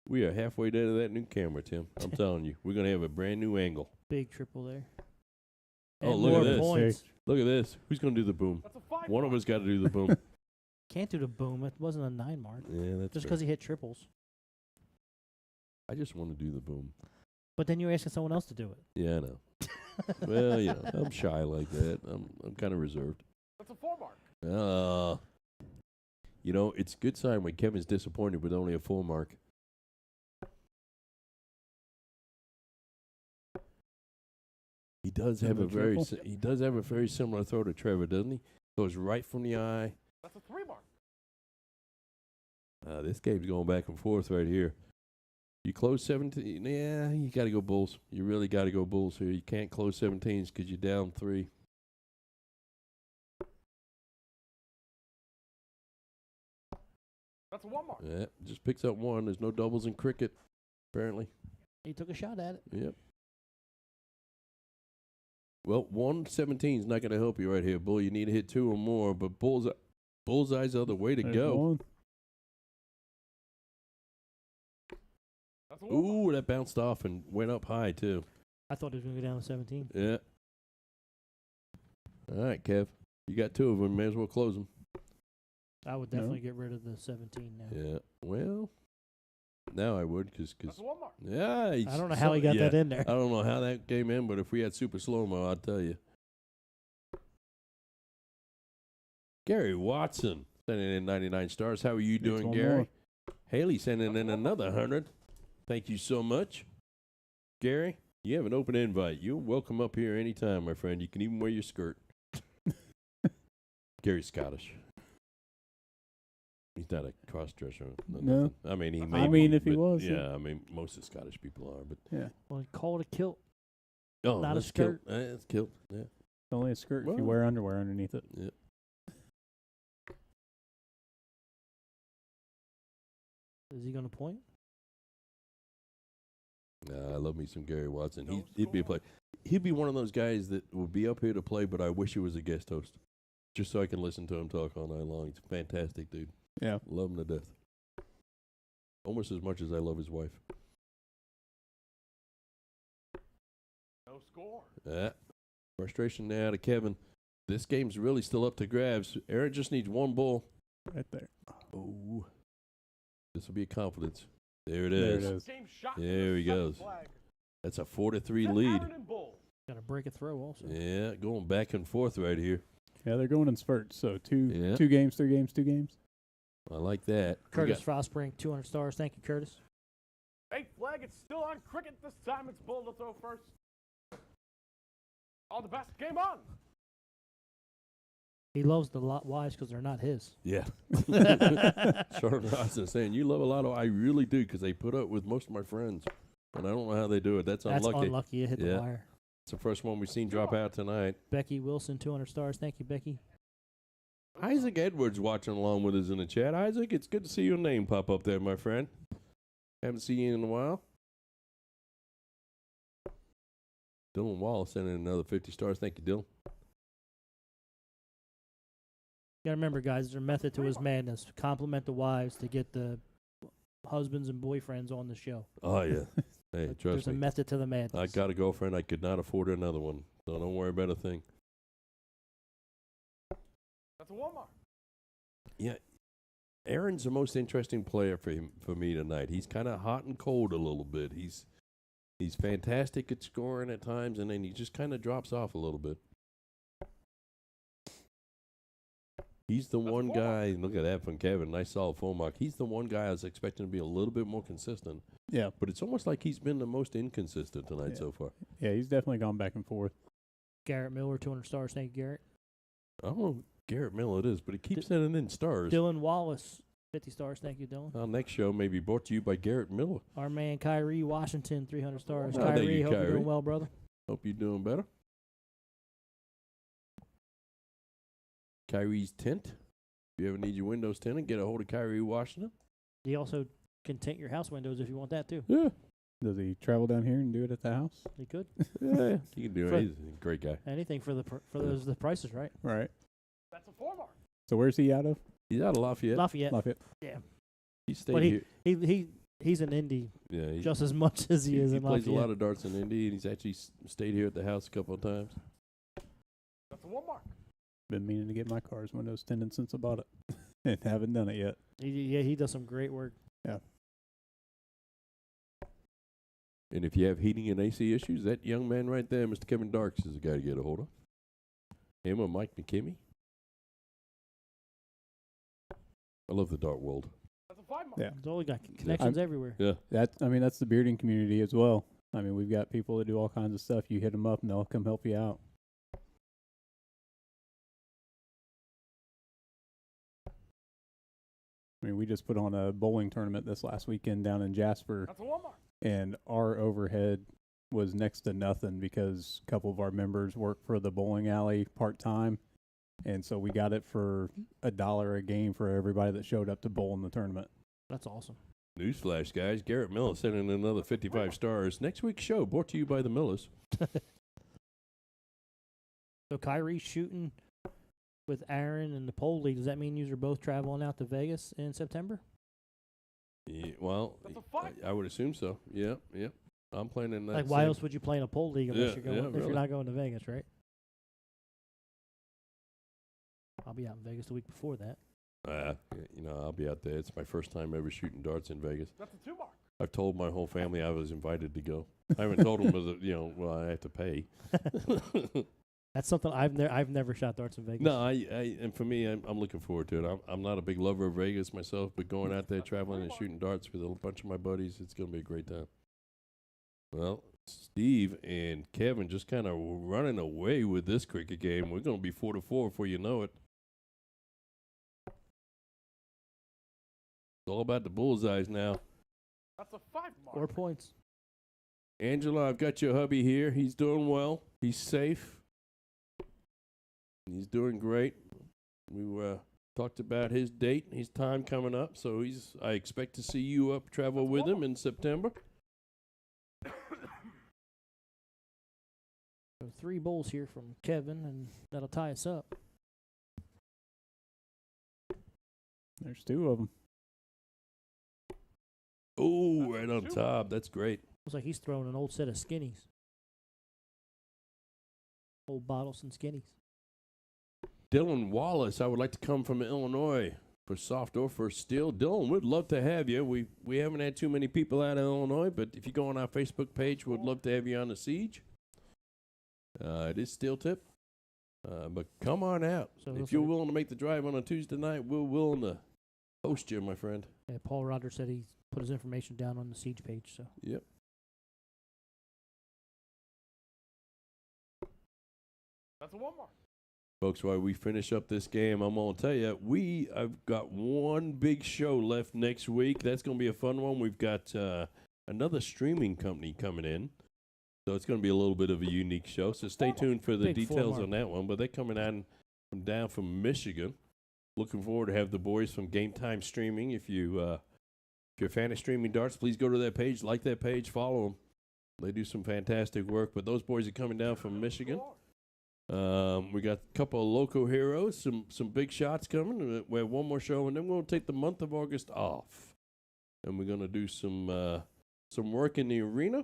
We are halfway down to that new camera, Tim. I'm telling you, we're gonna have a brand new angle. Big triple there. Oh, And look at more this. points. Look at this. Who's gonna do the boom? That's a 5. One of us got to do the boom. Can't do the boom. It wasn't a 9 mark. Yeah, that's Just fair. because he hit triples. I just want to do the boom. But then you're asking someone else to do it. Yeah, I know. Well, you know, I'm shy like that. I'm kind of reserved. That's a 4 mark. You know, it's a good sign when Kevin's disappointed with only a 4 mark. He does have Another triple? he does have a very similar throw to Trevor, doesn't he? Goes right from the eye. That's a 3 mark. This game's going back and forth right here. You close 17. Yeah, you got to go Bulls. You really got to go Bulls here. You can't close 17s because you're down 3. That's a 1 mark. Yeah, just picks up 1. There's no doubles in cricket, apparently. He took a shot at it. Yep. Well, 117 is not going to help you right here, Bull. You need to hit 2 or more, but bullseye's the other way to There's go. one. That's a 1 mark. Ooh, that bounced off and went up high, too. I thought he was going to go down to 17. Yeah. All right, Kev. You got 2 of them. May as well close them. I would definitely get rid of the 17 now. Yeah. Well, now I would because. That's a 1 mark. Yeah. I don't know how he got that in there. I don't know how that came in, but if we had super slow-mo, I'll tell you. Gary Watson sending in 99 stars. How are you Needs doing, one Gary? more. Haley sending in another 100. Thank you so much. Gary, you have an open invite. You're welcome up here anytime, my friend. You can even wear your skirt. Gary's Scottish. He's not a cross-dresser. No. I mean, he may I mean, be, if he but was, Yeah, yeah. I mean, most of Scottish people are, but. Yeah. Well, he called it a kilt. Oh, Not a that's kilt. skirt. That's kilt, yeah. It's only a skirt if Well. you wear underwear underneath it. Yeah. Is he going to point? I love me some Gary Watson. No He'd be a score. play. He'd be one of those guys that would be up here to play, but I wish he was a guest host, just so I can listen to him talk all night long. He's a fantastic dude. Yeah. Love him to death. Almost as much as I love his wife. No score. Yeah. Frustration now to Kevin. This game's really still up to grabs. Aaron just needs 1 bull. Right there. Oh. This will be a confidence. There it There is. it is. Game shot. for There the he second goes. flag. That's a 4-3 Jeff lead. Aaron and Bull. Got to break a throw also. Yeah, going back and forth right here. Yeah, they're going in spurts. So two Yeah. 2 games, 3 games, 2 games. I like that. We Curtis got- Frostbrink, 200 stars. Thank you, Curtis. Fake flag. It's still on cricket. This time it's Bull to throw first. All the best. Game on. He loves the lot wives because they're not his. Yeah. Charlotte Ross saying, you love a lot of, I really do, because they put up with most of my friends. And I don't know how they do it. That's That's unlucky. unlucky. It hit Yeah. the wire. It's the first one we've seen drop out tonight. Becky Wilson, 200 stars. Thank you, Becky. Isaac Edwards watching along with us in the chat. Isaac, it's good to see your name pop up there, my friend. Haven't seen you in a while. Dylan Wall sending in another 50 stars. Thank you, Dylan. You got to remember, guys, there's a method to his madness. Compliment the wives to get the husbands and boyfriends on the show. Oh, yeah. Hey, There's trust a me. method to the madness. I got a girlfriend. I could not afford another one. So don't worry about a thing. That's a 1 mark. Yeah. Aaron's the most interesting player for me tonight. He's kind of hot and cold a little bit. He's fantastic at scoring at times, and then he just kind of drops off a little bit. He's the That's one 4 guy. Look at that from Kevin. Nice solid 4 mark. He's the one guy I was expecting to be a little bit more consistent, Yeah. but it's almost like he's been the most inconsistent tonight Yeah. so far. Yeah, he's definitely gone back and forth. Garrett Miller, 200 stars. Thank you, Garrett. I don't know who Garrett Miller it is, but he keeps sending in stars. Dylan Wallace, 50 stars. Thank you, Dylan. Our next show may be brought to you by Garrett Miller. Our man Kyrie Washington, 300 stars. Oh, thank Kyrie, you, hope you're Kyrie. doing well, brother. Hope you're doing better. Kyrie's Tint. If you ever need your windows tinted, get a hold of Kyrie Washington. He also can tint your house windows if you want that, too. Yeah. Does he travel down here and do it at the house? He could. Yeah. He can do For- it. He's a great guy. Anything for those the prices, right? Right. That's a 4 mark. So where's he out of? He's out of Lafayette. Lafayette. Lafayette. Yeah. He stayed But here. he he's in Indy Yeah, just as much as he is he in plays Lafayette. a lot of darts in Indy, and he's actually stayed here at the house a couple of times. That's a 1 mark. Been meaning to get my car's windows tinted since I bought it, and haven't done it yet. He does some great work. Yeah. And if you have heating and AC issues, that young man right there, Mr. Kevin Darks, is the guy to get a hold of. Him or Mike McKimmey. I love the dart world. That's a 5 mark. Yeah. He's always got connections everywhere. Yeah. That's the bearding community as well. I mean, we've got people that do all kinds of stuff. You hit them up, and they'll come help you out. I mean, we just put on a bowling tournament this last weekend down in Jasper, That's a 1 mark. and our overhead was next to nothing because a couple of our members work for the bowling alley part-time, and so we got it for $1 a game for everybody that showed up to bowl in the tournament. That's awesome. Newsflash, guys. Garrett Miller sent in another 55 stars. Next week's show brought to you by the Millers. So Kyrie's shooting with Aaron and the pole league. Does that mean you are both traveling out to Vegas in September? Yeah, well, That's a 5. I would assume so. Yeah. I'm playing in that. Like, why else would you play in a pole league unless Yeah, you're going, if really. you're not going to Vegas, right? I'll be out in Vegas the week before that. I'll be out there. It's my first time ever shooting darts in Vegas. That's a 2 mark. I've told my whole family I was invited to go. I haven't told them, I have to pay. That's something I've never shot darts in Vegas. No, and for me, I'm looking forward to it. I'm not a big lover of Vegas myself, but going out there traveling and shooting darts with a bunch of my buddies, it's going to be a great time. Well, Steve and Kevin just kind of running away with this cricket game. We're going to be 4-4 before you know it. It's all about the bullseyes now. That's a 5 mark. 4 points. Angela, I've got your hubby here. He's doing well. He's safe. He's doing great. We talked about his date, his time coming up. So I expect to see you up travel with him in September. So 3 bowls here from Kevin, and that'll tie us up. There's 2 of them. Oh, right on top. That's great. Looks like he's throwing an old set of skinnies. Old bottles and skinnies. Dylan Wallace, I would like to come from Illinois for soft or for steel. Dylan, we'd love to have you. We haven't had too many people out of Illinois, but if you go on our Facebook page, we'd love to have you on the siege. It is steel tip. But come on out. So if you're willing to make the drive on a Tuesday night, we're willing to host you, my friend. Yeah, Paul Rogers said he put his information down on the siege page. So Yep. That's a 1 mark. Folks, while we finish up this game, I'm going to tell you, I've got one big show left next week. That's going to be a fun one. We've got another streaming company coming in. So it's going to be a little bit of a unique show. So stay tuned for the Big details format. on that one. But they're coming on down from Michigan. Looking forward to have the boys from Game Time Streaming. If you're a fan of streaming darts, please go to that page, like that page, follow them. They do some fantastic work. But those boys are coming down from Michigan. We got a couple of local heroes, some big shots coming. We have one more show, and then we're going to take the month of August off. And we're going to do some work in the arena.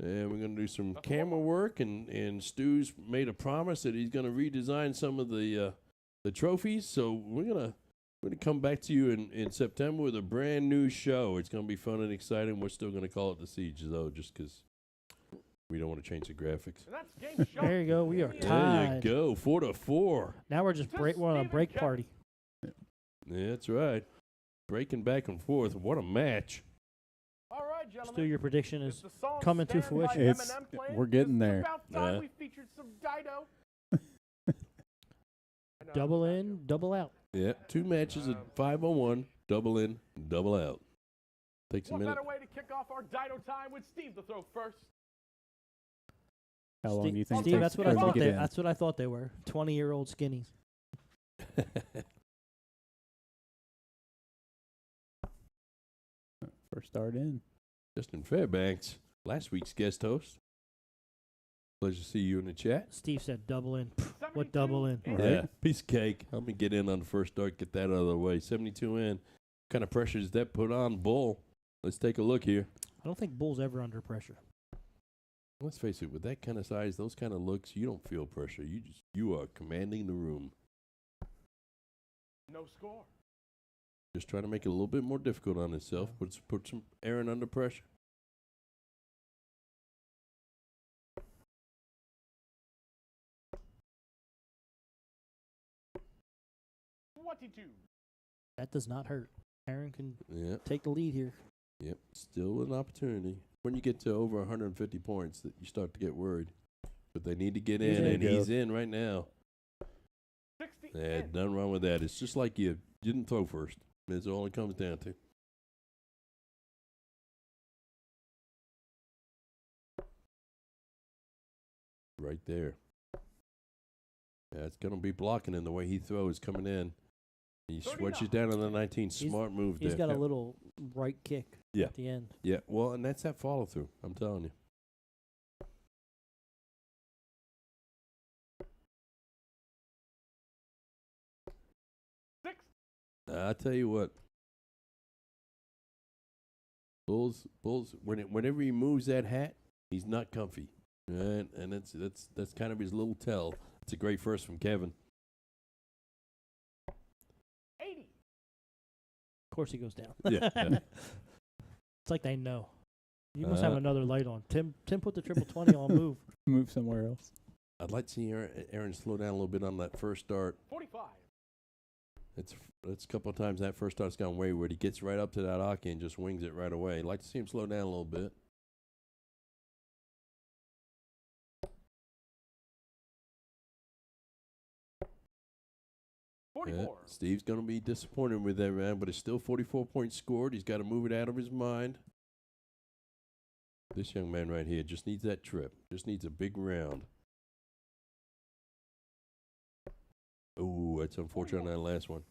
And we're going to do some camera work. And Stu's made a promise that he's going to redesign some of the trophies. So we're going to come back to you in September with a brand new show. It's going to be fun and exciting. We're still going to call it The Siege, though, just because we don't want to change the graphics. And that's game shot. there you go. We are There tied. you go, 4-4. Now we're just we're on a break party. Yeah, that's right. Breaking back and forth. What a match. All right, gentlemen. Stu, your prediction It's is the song coming to Stand by fruition. It's- Eminem playing. we're getting It's there. about time Yeah. we featured some Dido. double in, double out. Yeah, 2 matches at 5-on-1, double in, double out. Takes a What minute. better way to kick off our Dido time with Steve to throw first? How long do you think Steve, it takes that's what for I them to thought. get in? That's what I thought they were. 20-year-old skinnies. First start in. Justin Fairbanks, last week's guest host. Pleasure to see you in the chat. Steve said double in. Pff, 72 what double in? Right. Yeah, piece of cake. Let me get in on the first start, get that out of the way. 72 in. What kind of pressure does that put on Bull? Let's take a look here. I don't think Bull's ever under pressure. Let's face it, with that kind of size, those kind of looks, you don't feel pressure. You are commanding the room. No score. Just trying to make it a little bit more difficult on himself. Put some Aaron under pressure. 22. That does not hurt. Aaron can Yeah. take the lead here. Yep. Still an opportunity. When you get to over 150 points, that you start to get worried. But they need to get in, and he's in right now. 60. Yeah, nothing wrong with that. It's just like you didn't throw first. That's all it comes down to. Right there. Yeah, it's going to be blocking in the way he throws coming in. He switches down to the 19. Smart move there. He's got a little right kick at the end. Yeah, well, and that's that follow through. I'm telling you. I tell you what. Bulls. Whenever he moves that hat, he's not comfy, and that's kind of his little tell. It's a great first from Kevin. 80. Of course, he goes down. Yeah. It's like they know. You must have another light on. Tim put the triple 20 on move. Move somewhere else. I'd like to see Aaron slow down a little bit on that first start. 45. It's a couple of times that first start's gone wayward. He gets right up to that hockey and just wings it right away. I'd like to see him slow down a little bit. Yeah, Steve's going to be disappointed with that round, but it's still 44 points scored. He's got to move it out of his mind. This young man right here just needs that trip. Just needs a big round. Ooh, that's unfortunate on that last one.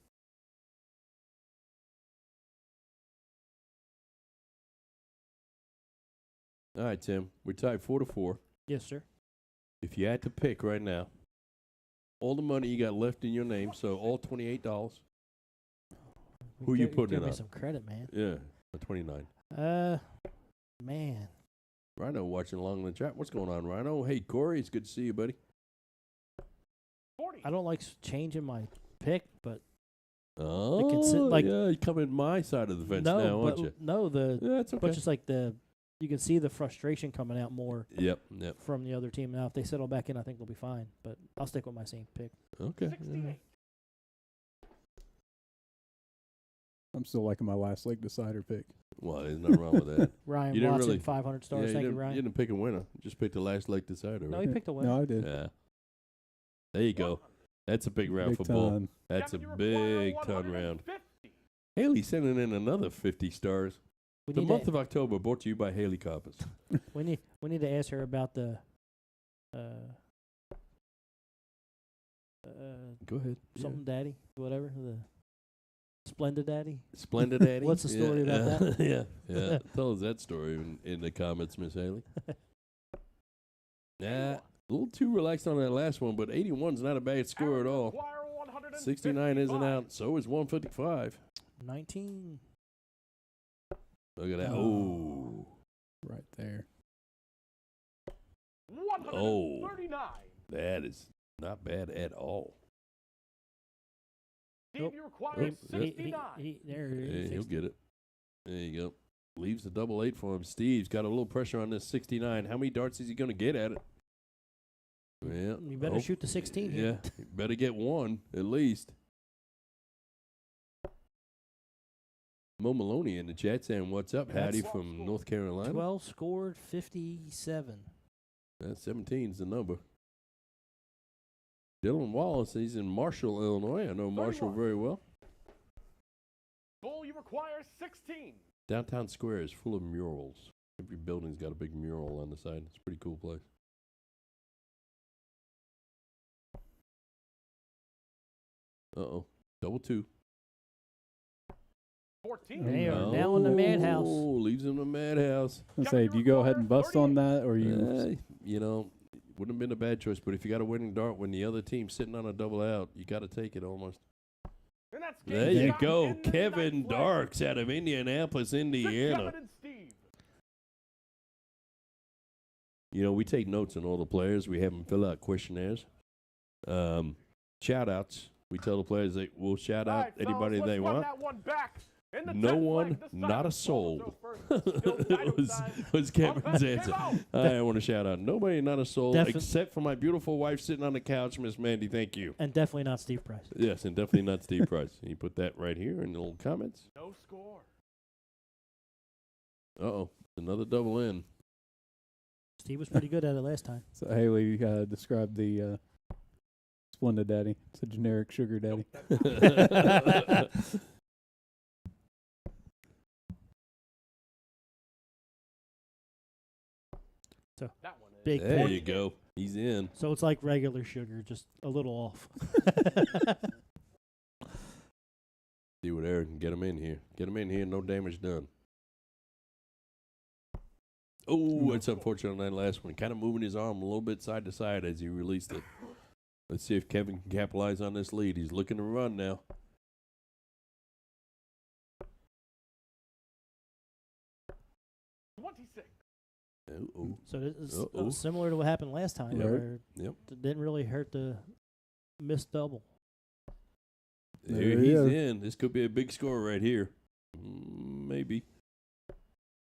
All right, Tim. We're tied 4-4. Yes, sir. If you had to pick right now, all the money you got left in your name, so all $28. Who you putting it on? Give me some credit, man. Yeah, 29. Man. Rhino watching along in the chat. What's going on, Rhino? Hey, Corey, it's good to see you, buddy. 40. I don't like changing my pick, but Oh, yeah, you come in my side of the fence now, aren't you? No, that's okay. but just like you can see the frustration coming out more. Yep. From the other team. Now, if they settle back in, I think they'll be fine. But I'll stick with my same pick. Okay. 68. I'm still liking my last leg decider pick. Well, there's nothing wrong with that. Ryan You didn't Watson, really- 500 stars. Yeah, Thank you, Ryan. You didn't pick a winner. You just picked the last leg decider, No, right? he picked a winner. No, I did. Yeah. There you go. That's a big round for Bull. ton. That's a Kevin, you require big ton round. 150. Haley sending in another 50 stars. We The need month to, of October brought to you by Haley Coppers. we need to ask her about the Go ahead. something daddy, whatever, the Splendid Daddy. Splendid Daddy. What's the story about that? Yeah. Tell us that story in the comments, Miss Haley. Yeah. A little too relaxed on that last one, but 81's not a bad score at all. 69 isn't out. So is 155. 19. Look at that. Oh. Right there. 139. That is not bad at all. Steve, you require 69. There it is. Hey, he'll get it. There you go. Leaves the 88 for him. Steve's got a little pressure on this 69. How many darts is he going to get at it? Well, You better shoot the 16 here. Yeah, you better get one at least. Mo Maloney in the chat saying, "What's up, Hattie from North Carolina?" 12 scored, 57. 17's the number. Dylan Wallace, he's in Marshall, Illinois. I know Marshall 31. very well. Bull, you require 16. Downtown Square is full of murals. Every building's got a big mural on the side. It's a pretty cool place. Uh-oh. Double two. 14. They are now in the madhouse. Oh, leaves him in the madhouse. I say, do you go ahead and bust on that, or you? You know, wouldn't have been a bad choice, but if you got a winning dart when the other team's sitting on a double out, you got to take it almost. And Let's get There you started go. in the Kevin ninth place. Darks out of Indianapolis, To Indiana. Kevin and Steve. You know, we take notes on all the players. We have them fill out questionnaires. Shout-outs. We tell the players that we'll shout All out right, anybody fellas, they let's run want. That one back. In the No 10th one, leg, the not a silent soul. so first, still Dino was time. Kevin's Okay, answer. Kimo. I want to shout out nobody, not a soul, Defi- except for my beautiful wife sitting on the couch, Miss Mandy. Thank you. And definitely not Steve Price. Yes, and definitely not Steve Price. You put that right here in the little comments. No score. Uh-oh, another double in. Steve was pretty good at it last time. So Haley described the Splendid Daddy. It's a generic sugar daddy. That one is. Big There point. you go. He's in. So it's like regular sugar, just a little off. See what Aaron can get him in here. Get him in here, no damage done. Oh, it's unfortunate on that last one. Kind of moving his arm a little bit side to side as he released it. Let's see if Kevin can capitalize on this lead. He's looking to run now. 26. Uh-oh. So this is Uh-oh. similar to what happened last time. Yep. Where Yep. it didn't really hurt to miss double. There There he's he is. in. This could be a big score right here. Maybe.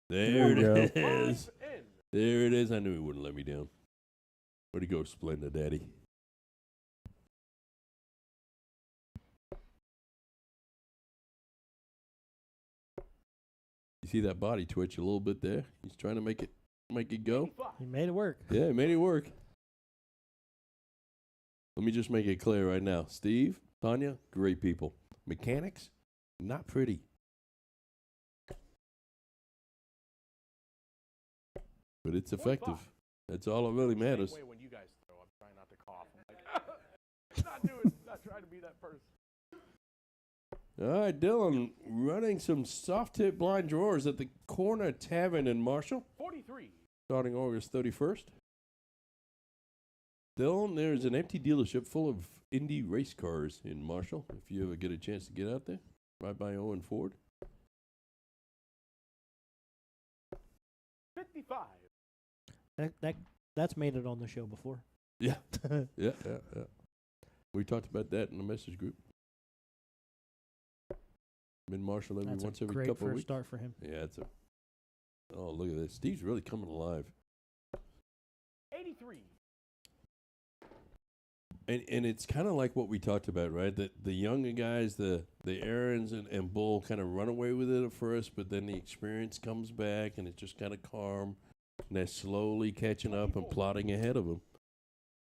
There There we it go. is. 5 in. There it is. I knew he wouldn't let me down. Where'd he go, Splendid Daddy? You see that body twitch a little bit there? He's trying to make it go. 85. He made it work. Yeah, made it work. Let me just make it clear right now. Steve, Tanya, great people. Mechanics, not pretty. But it's 45. effective. That's all that really matters. Same way when you guys throw, I'm trying not to cough. I'm like, not trying to be that person. All right, Dylan, running some soft tip blind drawers at the Corner Tavern in Marshall, 43. starting August 31st. Dylan, there's an empty dealership full of Indy race cars in Marshall. If you ever get a chance to get out there, right by Owen Ford. 55. That's made it on the show before. Yeah. Yeah. We talked about that in the message group. Mid Marshall That's once a every great couple of first weeks. start for him. Yeah, it's a. Oh, look at this. Steve's really coming alive. 83. And it's kind of like what we talked about, right? That the younger guys, the Aarons and Bull kind of run away with it at first, but then the experience comes back and it's just kind of calm. And they're slowly catching up and plotting ahead of them.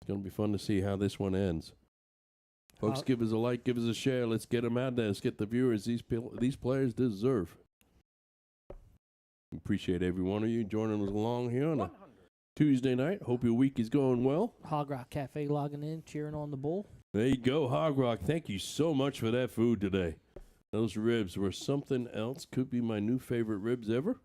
It's going to be fun to see how this one ends. Folks, give us a like, give us a share. Let's get them out there. Let's get the viewers these players deserve. Appreciate every one of you joining us along here on a 100. Tuesday night. Hope your week is going well. Hog Rock Cafe logging in, cheering on the bull. There you go, Hog Rock. Thank you so much for that food today. Those ribs were something else. Could be my new favorite ribs ever.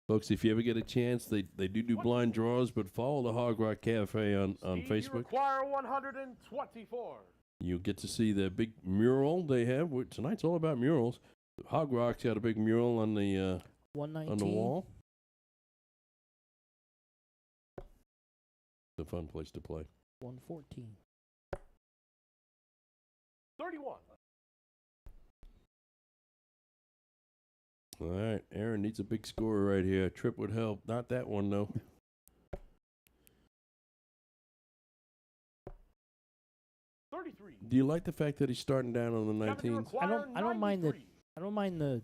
Folks, if you ever get a chance, they do blind draws, but follow the Hog Rock Cafe on Steve, you Facebook. require 124. You'll get to see the big mural they have. Tonight's all about murals. Hog Rock's got a big mural on the 119. on the wall. It's a fun place to play. 114. 31. All right, Aaron needs a big score right here. A trip would help. Not that one, though. 33. Do you like the fact that he's starting down on the Kevin, you 19s? require I don't mind the 93. I don't mind the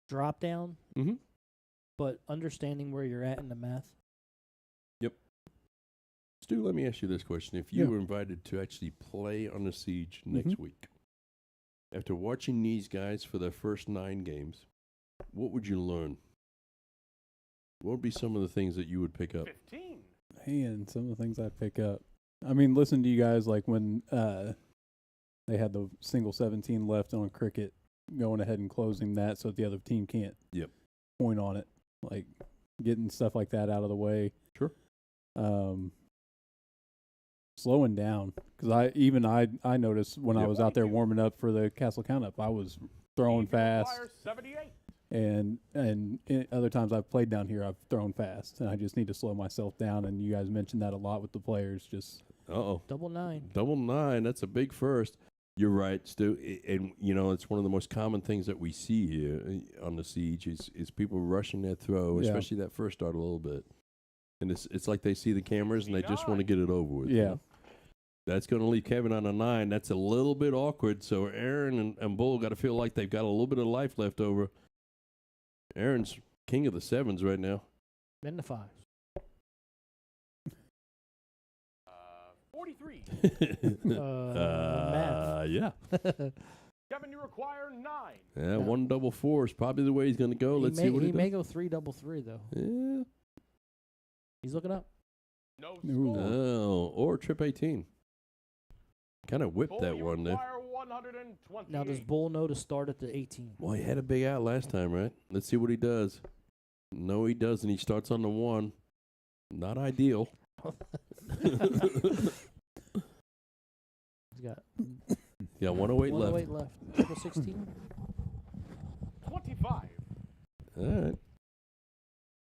drop down, Mm-hmm. but understanding where you're at in the math. Stu, let me ask you this question. If you Yeah. were invited to actually play on the Siege next week, after watching these guys for their first 9 games, what would you learn? What would be some of the things that you would pick up? 15. Man, some of the things I'd pick up. I mean, listen to you guys like when they had the single 17 left on cricket, going ahead and closing that so that the other team can't point on it. Like getting stuff like that out of the way. Sure. slowing down. Because I noticed when I was out there warming up for the Castle Count Up, I was throwing fast. 78. And other times I've played down here, I've thrown fast, and I just need to slow myself down. And you guys mentioned that a lot with the players. Just Double 9. Double 9. That's a big first. You're right, Stu. And it's one of the most common things that we see here on the Siege is people rushing their throw, especially that first start a little bit. And it's like they see the cameras and they just want to get it over with. Yeah. That's going to leave Kevin on a 9. That's a little bit awkward. So Aaron and Bull got to feel like they've got a little bit of life left over. Aaron's king of the 7s right now. Then the 5s. 43. Math. Yeah. Kevin, you require 9. Yeah, 1 double 4 is probably the way he's going to go. Let's see what he does. He may go 3 double 3 though. Yeah. He's looking up. No Ooh. score. Oh, or trip 18. Kind of whipped Bull, that you one there. require 128. Now does Bull know to start at the 18? Well, he had a big out last time, right? Let's see what he does. No, he doesn't. He starts on the 1. Not ideal. He's got 108 left. 108 left. Triple 16. 25. All right.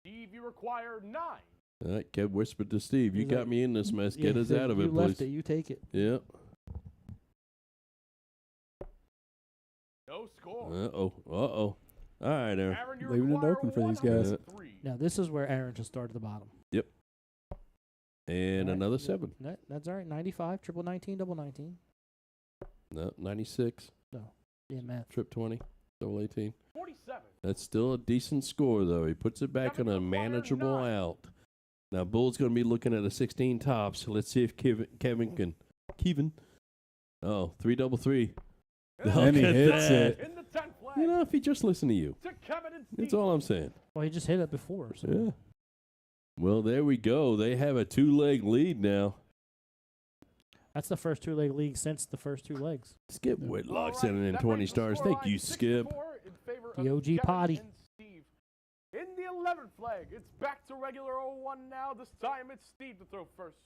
Steve, you require 9. All right, Kev whispered to Steve, you He's got like, me in this mess. Get us you out of it, left please. it. You take it. Yeah. No score. Uh-oh. All right, Aaron. Aaron, you Leaving it require open for these guys. 103. Now this is where Aaron should start at the bottom. And All right. another 7. That's all right. 95, triple 19, double 19. No, 96. Yeah, math. Trip 20. Double 18. 47. That's still a decent score, though. He puts it back on a manageable out. Now, Bull's going to be looking at a 16 tops. Let's see if Kevin can. Oh, 3 double 3. And he hits it. In the 10th flag. If he just listened to you. To Kevin and Steve. That's all I'm saying. Well, he just hit it before. So. Yeah. Well, there we go. They have a 2-leg lead now. That's the first 2-leg league since the first 2 legs. Skip Whitlock sending in 20 stars. Thank you, Skip. The OG potty. Steve. In the 11th flag, it's back to regular 01 now. This time it's Steve to throw first.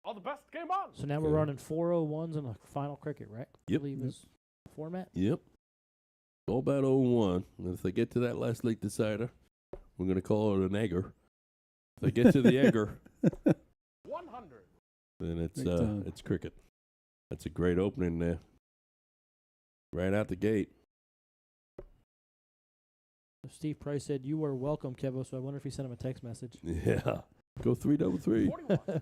All the best game on. So now we're running 401s in a final cricket, right? Yep. I believe is format. Yep. All about 01. And if they get to that last league decider, we're going to call it an egger. If they get to the egger, 100. then Big time. it's cricket. That's a great opening there. Right out the gate. Steve Price said, "You are welcome, Kevo." So I wonder if he sent him a text message. Yeah. Go 3 double 3. 41.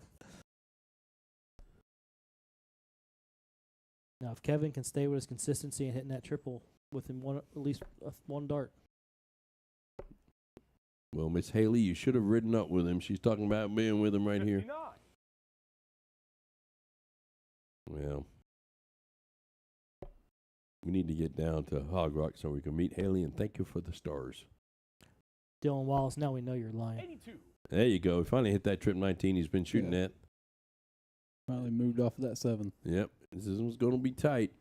Now, if Kevin can stay with his consistency and hitting that triple within at least one dart. Well, Miss Haley, you should have ridden up with him. She's talking about being with him right here. 59. Well, we need to get down to Hog Rock so we can meet Haley and thank you for the stars. Dylan Wallace, now we know you're lying. 82. There you go. We finally hit that trip 19 he's been shooting at. Finally moved off of that 7. Yep. This one's going to be tight.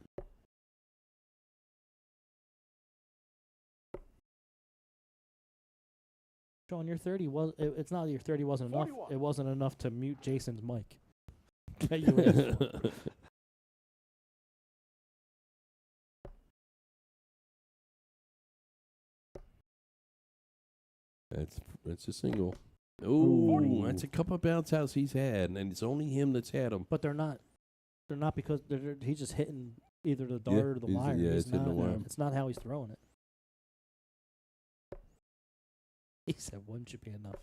Sean, your 30 was. It's not that your 30 wasn't enough. 41. It wasn't enough to mute Jason's mic. That you asked for. That's a single. Ooh, 40. that's a couple of bounce outs he's had, and it's only him that's had them. But they're not. They're not because he's just hitting either the dart or the wire. yeah, He's it's hitting the not- wire. It's not how he's throwing it. He said one should be enough.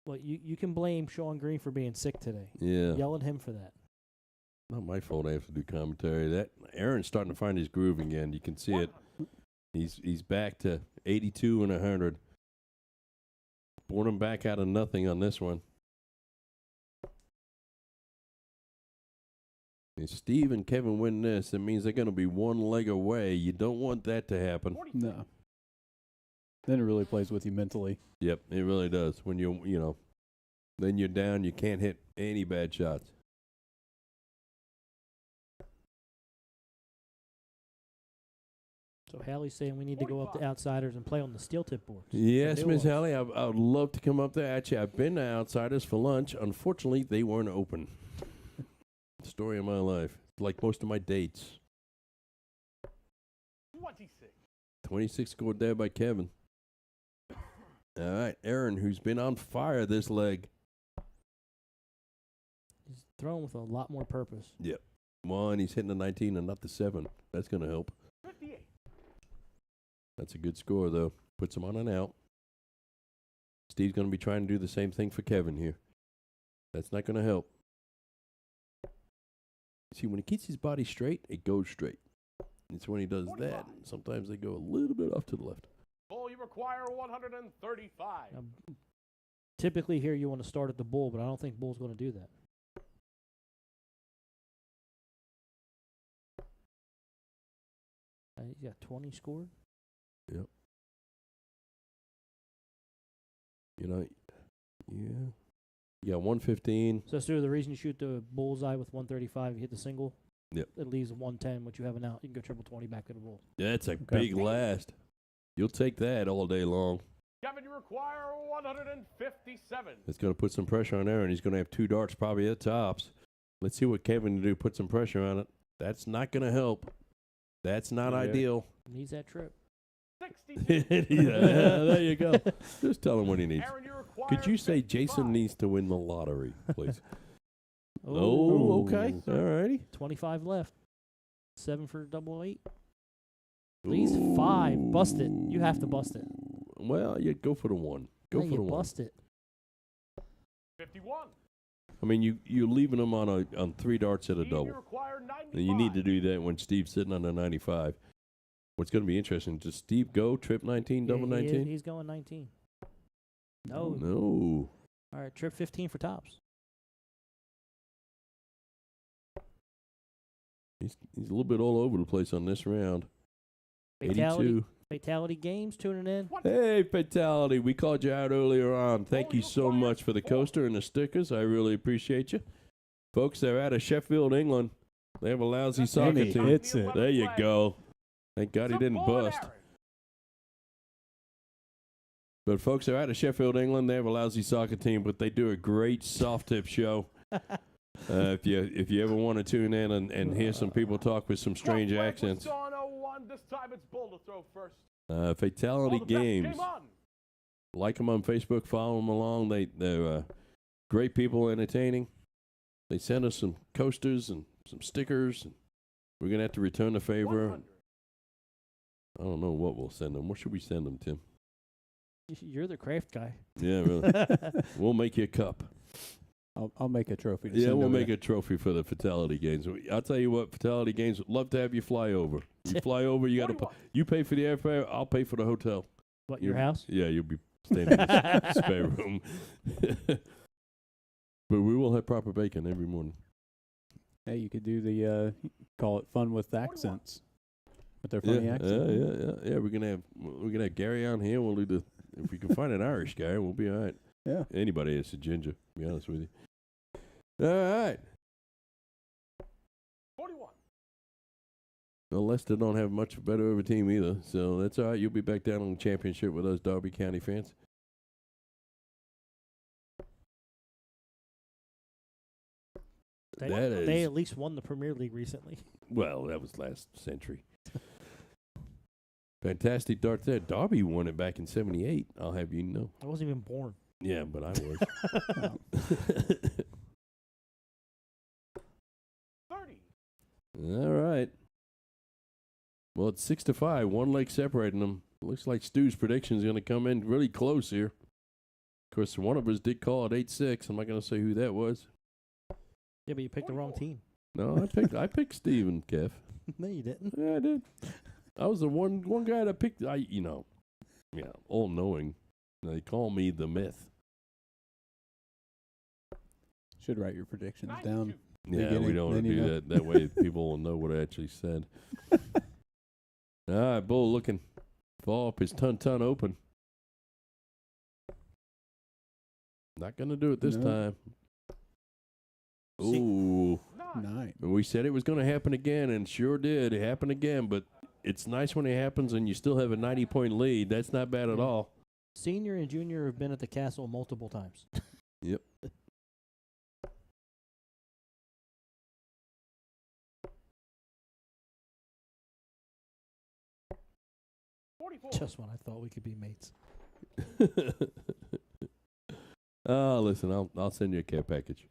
Well, you can blame Sean Greene for being sick today. Yeah. Yell at him for that. Not my fault I have to do commentary. That Aaron's starting to find his groove again. You can see it. He's back to 82 and 100. Born him back out of nothing on this one. If Steve and Kevin win this, it means they're going to be one leg away. You don't want that to happen. 43. No. Then it really plays with you mentally. Yep, it really does. When then you're down, you can't hit any bad shots. So Hallie's saying we need to go up to Outsiders and play on the steel tip boards. Yes, The new Miss ones. Hallie, I would love to come up there at you. I've been to Outsiders for lunch. Unfortunately, they weren't open. Story of my life. Like most of my dates. 26. 26 scored there by Kevin. All right, Aaron, who's been on fire this leg. He's throwing with a lot more purpose. Yep. One, he's hitting the 19 and not the 7. That's going to help. 58. That's a good score, though. Puts him on and out. Steve's going to be trying to do the same thing for Kevin here. That's not going to help. See, when he keeps his body straight, it goes straight. It's when he does 45. that. Sometimes they go a little bit off to the left. Bull, you require 135. Typically here you want to start at the bull, but I don't think bull's going to do that. He's got 20 scored. Yep. You know, yeah. You got 115. So, Stu, the reason you shoot the bullseye with 135, you hit the single. Yep. It leaves 110, which you have an out. You can go triple 20 back to the bull. That's a big last. You'll take that all day long. Kevin, you require 157. It's going to put some pressure on Aaron. He's going to have 2 darts probably at tops. Let's see what Kevin can do. Put some pressure on it. That's not going to help. That's not ideal. Needs that trip. 62. Yeah, there you go. Just tell him what he needs. Aaron, you require Could you say 55. Jason needs to win the lottery, please? Oh, Oh, okay. All righty. 25 left. 7 for double 8. Please 5. Bust it. You have to bust it. Well, yeah, go for the 1. Go No, for you the 1. bust it. 51. I mean, you're leaving him on 3 darts at a Steve, you double. require 95. And you need to do that when Steve's sitting on the 95. What's going to be interesting, does Steve go trip 19, double Yeah, 19? He's going 19. No. No. All right, trip 15 for tops. He's a little bit all over the place on this round. Fatality, 82. Fatality Games tuning in. Hey, Fatality. We called you out earlier on. Thank you so much for the coaster and the stickers. I really appreciate you. Folks, they're out of Sheffield, England. They have a lousy soccer Amy team. hits it. There you go. Thank God he didn't bust. But folks, they're out of Sheffield, England. They have a lousy soccer team, but they do a great soft tip show. If you ever want to tune in and hear some people talk with some strange accents. This time it's Bull to throw first. Fatality Games. Like them on Facebook. Follow them along. They're great people, entertaining. They send us some coasters and some stickers. And we're going to have to return the favor. 100. I don't know what we'll send them. What should we send them, Tim? You're the craft guy. Yeah, really. We'll make you a cup. I'll make a trophy. Yeah, we'll make a trophy for the Fatality Games. I'll tell you what, Fatality Games would love to have you fly over. You fly over, you got to you pay for the airfare, I'll pay for the hotel. What, your house? Yeah, you'll be staying in the spare room. But we will have proper bacon every morning. Hey, you could do the call it fun with accents. With their funny accent. Yeah. We're gonna have Gary on here. We'll do the if we can find an Irish guy, we'll be all right. Yeah. Anybody that's a ginger, to be honest with you. All right. 41. Well, Leicester don't have much better of a team either, so that's all right. You'll be back down on the championship with us Derby County fans. They at least won the Premier League recently. Well, that was last century. Fantastic dart there. Derby won it back in '78. I'll have you know. I wasn't even born. Yeah, but I was. 30. All right. Well, it's 6-5. 1 leg separating them. Looks like Stu's prediction is going to come in really close here. Of course, one of us did call it 8-6. I'm not going to say who that was. Yeah, but you picked the wrong team. No, I picked Steve and Kev. No, you didn't. Yeah, I did. I was the one guy that picked. All knowing. They call me the myth. Should write your predictions down. Yeah, we don't want to do that. That way people will know what I actually said. All right, Bull looking. Fall up his ton open. Not going to do it this time. Ooh. 9. We said it was going to happen again, and sure did. It happened again, but it's nice when it happens and you still have a 90-point lead. That's not bad at all. Senior and junior have been at the castle multiple times. Yep. Just when I thought we could be mates. Oh, listen, I'll send you a care package.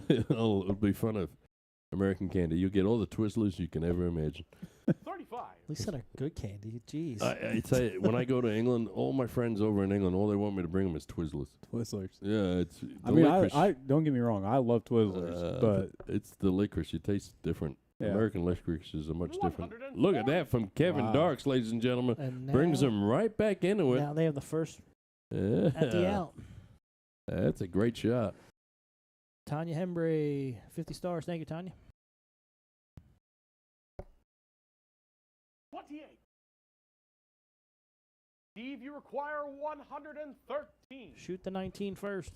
It'll be fun of American candy. You'll get all the Twizzlers you can ever imagine. 35. At least they're good candy. Jeez. I tell you, when I go to England, all my friends over in England, all they want me to bring them is Twizzlers. Twizzlers. Yeah, it's. I mean, I don't get me wrong. I love Twizzlers, but it's the licorice. It tastes different. Yeah. American licorices are much different. Look at that from Kevin Darks, ladies and gentlemen. And Brings now- them right back into it. Now they have the first Yeah. at the out. That's a great shot. Tanya Hembray, 50 stars. Thank you, Tanya. 28. Steve, you require 113. Shoot the 19 first.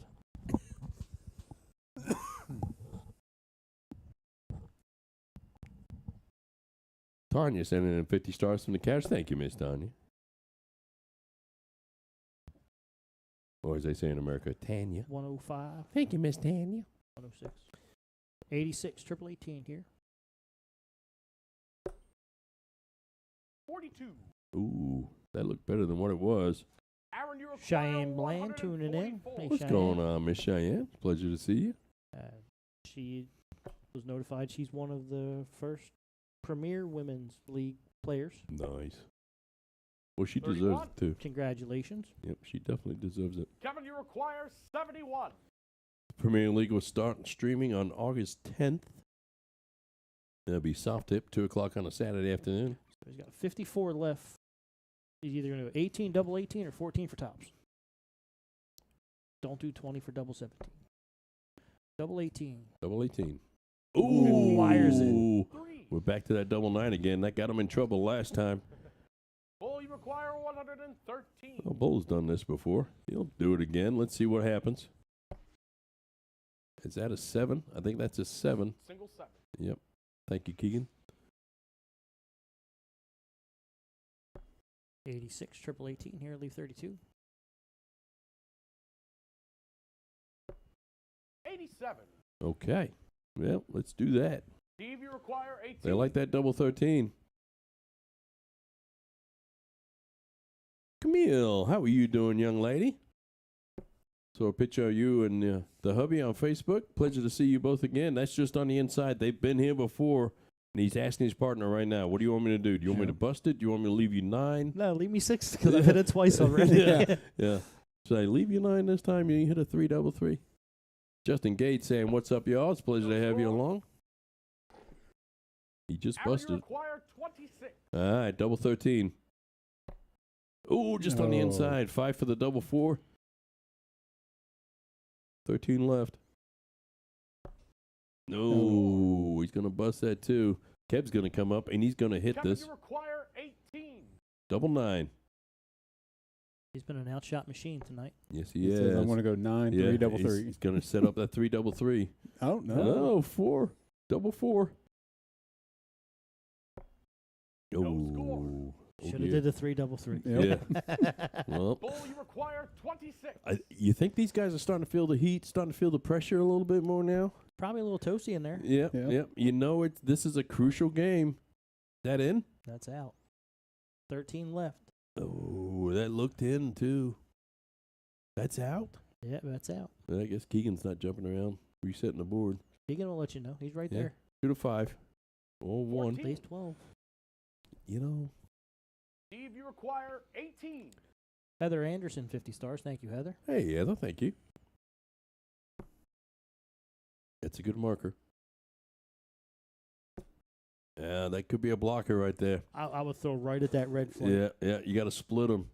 Tanya sending in 50 stars from the couch. Thank you, Miss Tanya. Or as they say in America, Tanya. 105. Thank you, Miss Tanya. 106. 86, triple 18 here. 42. Ooh, that looked better than what it was. Aaron, you require Cheyenne Bland tuning in. 144. Hey, What's Cheyenne. going on, Miss Cheyenne? Pleasure to see you. She was notified she's one of the first premier women's league players. Nice. Well, she 31. deserves it, too. Congratulations. Yep, she definitely deserves it. Kevin, you require 71. Premier League will start streaming on August 10th. There'll be soft tip, 2 o'clock on a Saturday afternoon. So he's got 54 left. He's either going to go 18, double 18, or 14 for tops. Don't do 20 for double 17. Double 18. Double 18. Ooh. Wires it. 3. We're back to that double 9 again. That got him in trouble last time. Bull, you require 113. Well, Bull's done this before. He'll do it again. Let's see what happens. Is that a 7? I think that's a 7. Single 7. Yep. Thank you, Keegan. 86, triple 18 here, leave 32. 87. Okay. Well, let's do that. Steve, you require 18. They like that double 13. Camille, how are you doing, young lady? So a picture of you and the hubby on Facebook. Pleasure to see you both again. That's just on the inside. They've been here before, and he's asking his partner right now, what do you want me to do? Do you want me to bust it? Do you want me to leave you 9? No, leave me 6 because I've hit it twice already. Yeah. Should I leave you 9 this time? You hit a 3 double 3. Justin Gates saying, what's up, y'all? It's a pleasure to have you along. He just Aaron, you busted. require 26. All right, double 13. Ooh, just on the inside. 5 for the double 4. 13 left. No, he's going to bust that too. Kev's going to come up, and he's going to hit Kevin, this. you require 18. Double 9. He's been an outshot machine tonight. Yes, he He is. says, I'm going to go 9, 3, double 3. He's going to set up that 3 double 3. I don't know. No, 4. Double 4. No score. Should have did the 3 double 3. Yeah. Well, Bull, you require 26. you think these guys are starting to feel the heat, starting to feel the pressure a little bit more now? Probably a little toasty in there. Yep, Yeah. yep. You know, this is a crucial game. That in? That's out. 13 left. Oh, that looked in, too. That's out? Yeah, that's out. But I guess Keegan's not jumping around, resetting the board. Keegan will let you know. He's right Yeah. there. 2 to 5. Or 1. At least 12. You know. Steve, you require 18. Heather Anderson, 50 stars. Thank you, Heather. Hey, Heather, thank you. That's a good marker. Yeah, that could be a blocker right there. I would throw right at that red flag. Yeah. You got to split them.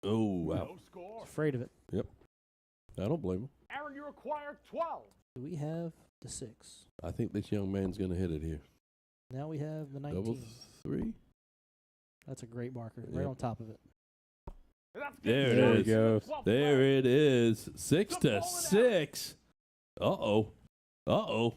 Oh, wow. No score. Afraid of it. I don't blame him. Aaron, you require 12. Do we have the 6? I think this young man's going to hit it here. Now we have the 19. Double 3. That's a great marker. Yeah. Right on top of it. That's There good. it There is. it goes. 12th There left. it is. 6 Good to ball and 6. Uh-oh. Uh-oh.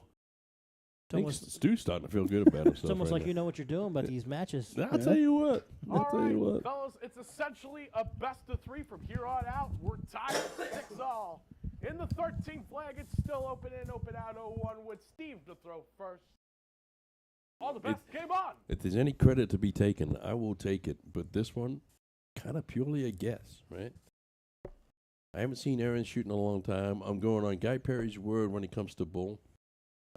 I think Stu's starting to feel good about himself. It's almost right like now. you know what you're doing about these matches. I'll tell you what. All right, fellas, it's essentially a best of 3 from here on out. We're tied at 6-all. In the 13th flag, it's still open in, open out 0-1 with Steve to throw first. All the best. Game on. If there's any credit to be taken, I will take it. But this one, kind of purely a guess, right? I haven't seen Aaron shoot in a long time. I'm going on Guy Perry's word when it comes to bull.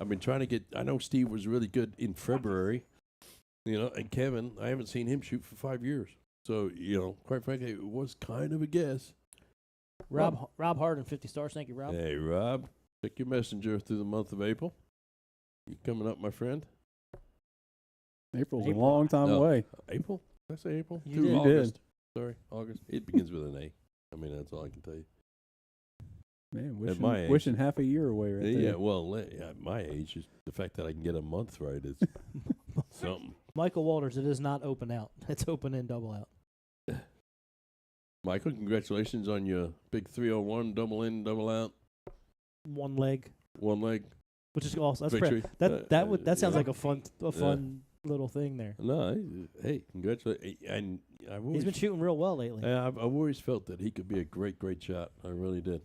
I've been trying to get. I know Steve was really good in February, and Kevin. I haven't seen him shoot for 5 years. So quite frankly, it was kind of a guess. Rob Harden, 50 stars. Thank you, Rob. Hey, Rob, check your messenger through the month of April. You coming up, my friend? April's a long time away. April? Did I say April? You Through did. August. Sorry, August. It begins with an A. I mean, that's all I can tell you. Man, At my age, wishing half a year away right there. Yeah, well, at my age, is the fact that I can get a month right is something. Michael Walters, it is not open out. It's open in, double out. Michael, congratulations on your big 301 double in, double out. One leg. Which is awesome. That's victory. that sounds like a fun little thing there. No, hey, congratulations. And he's been shooting real well lately. I've always felt that he could be a great shot. I really did.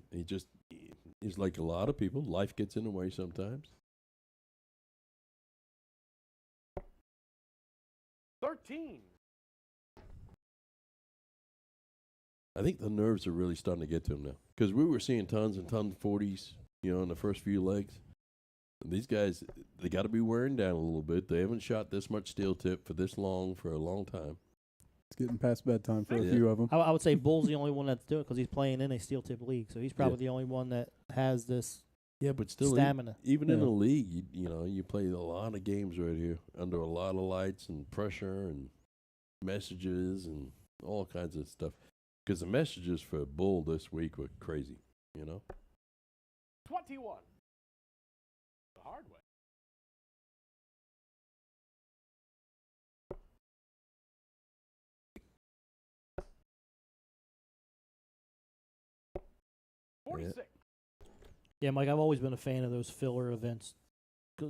He's like a lot of people. Life gets in the way sometimes. 13. I think the nerves are really starting to get to him now. Because we were seeing tons and tons of 40s, in the first few legs. And these guys, they got to be wearing down a little bit. They haven't shot this much steel tip for this long for a long time. It's getting past bedtime for a few of them. I would say Bull's the only one that's doing it because he's playing in a steel tip league. So he's probably the only one that has this but still, stamina. Even in the league, you play a lot of games right here under a lot of lights and pressure and messages and all kinds of stuff. Because the messages for Bull this week were crazy, 21. The hard way. Yeah. 46. Yeah, Mike, I've always been a fan of those filler events,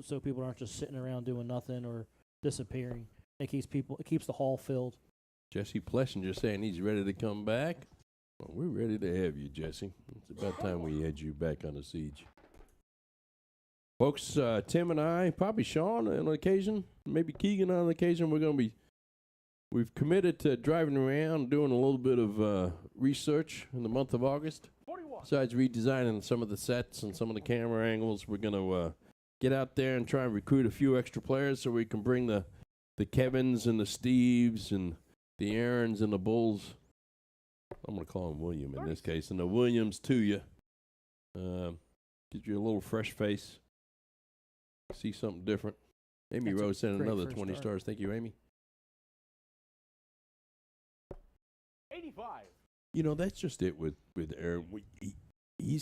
so people aren't just sitting around doing nothing or disappearing. It keeps the hall filled. Jesse Plessinger saying he's ready to come back. Well, we're ready to have you, Jesse. It's about time we had you back on the siege. Folks, Tim and I, probably Sean on occasion, maybe Keegan on occasion, we've committed to driving around, doing a little bit of research in the month of August. 41. Besides redesigning some of the sets and some of the camera angles, we're going to get out there and try and recruit a few extra players so we can bring the Kevins and the Steves and the Aarons and the Bulls. I'm going to call him William in this case, and the Williams to you. Gives you a little fresh face. See something different. Amy That's Rose sent great another first 20 start. stars. Thank you, Amy. 85. That's just it with Aaron. He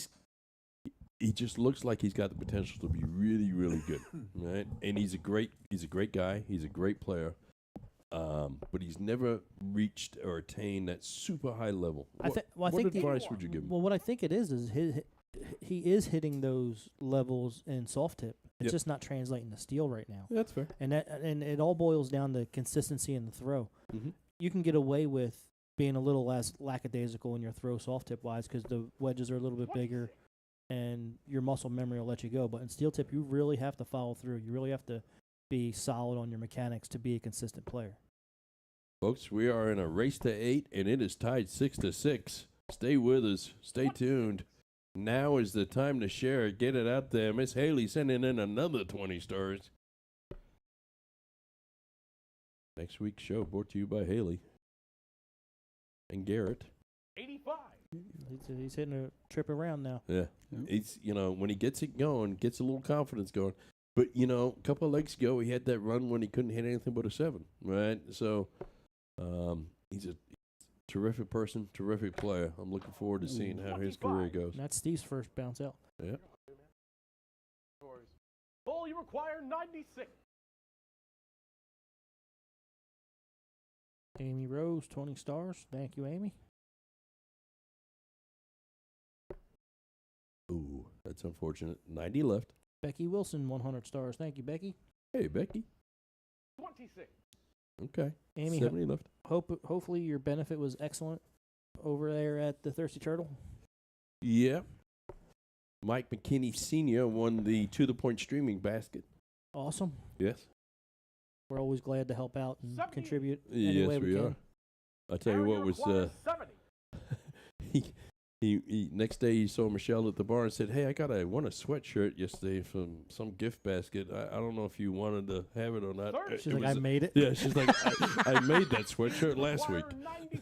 just looks like he's got the potential to be really, really good, right? And he's a great guy. He's a great player. But he's never reached or attained that super high level. What advice would you give him? Well, what I think it is he is hitting those levels in soft tip. It's just not translating to steel right now. That's fair. And it all boils down to consistency in the throw. Mm-hmm. You can get away with being a little less lackadaisical in your throw soft tip wise because the wedges are a little bit bigger and your muscle memory will let you go. But in steel tip, you really have to follow through. You really have to be solid on your mechanics to be a consistent player. Folks, we are in a race to 8, and it is tied 6-6. Stay with us. Stay tuned. Now is the time to share it. Get it out there. Miss Haley sending in another 20 stars. Next week's show brought to you by Haley and Garrett. 85. He's hitting a trip around now. Yeah. He's, when he gets it going, gets a little confidence going. But, a couple of legs ago, he had that run when he couldn't hit anything but a 7, right? So, he's a terrific person, terrific player. I'm looking forward to seeing how his career goes. That's Steve's first bounce out. Yeah. Bull, you require 96. Amy Rose, 20 stars. Thank you, Amy. Ooh, that's unfortunate. 90 left. Becky Wilson, 100 stars. Thank you, Becky. Hey, Becky. 26. Okay. Amy, 70 left. hopefully your benefit was excellent over there at the Thirsty Turtle. Yeah. Mike McKinney Sr. won the To The Point streaming basket. Awesome. Yes. We're always glad to help out and 70. contribute any Yes, way we we can. are. I'll tell you what was... 70. He next day he saw Michelle at the bar and said, "Hey, I won a sweatshirt yesterday from some gift basket. I don't know if you wanted to have it or not." Thirty. She's like, I made it. Yeah, she's like, I made that sweatshirt last week.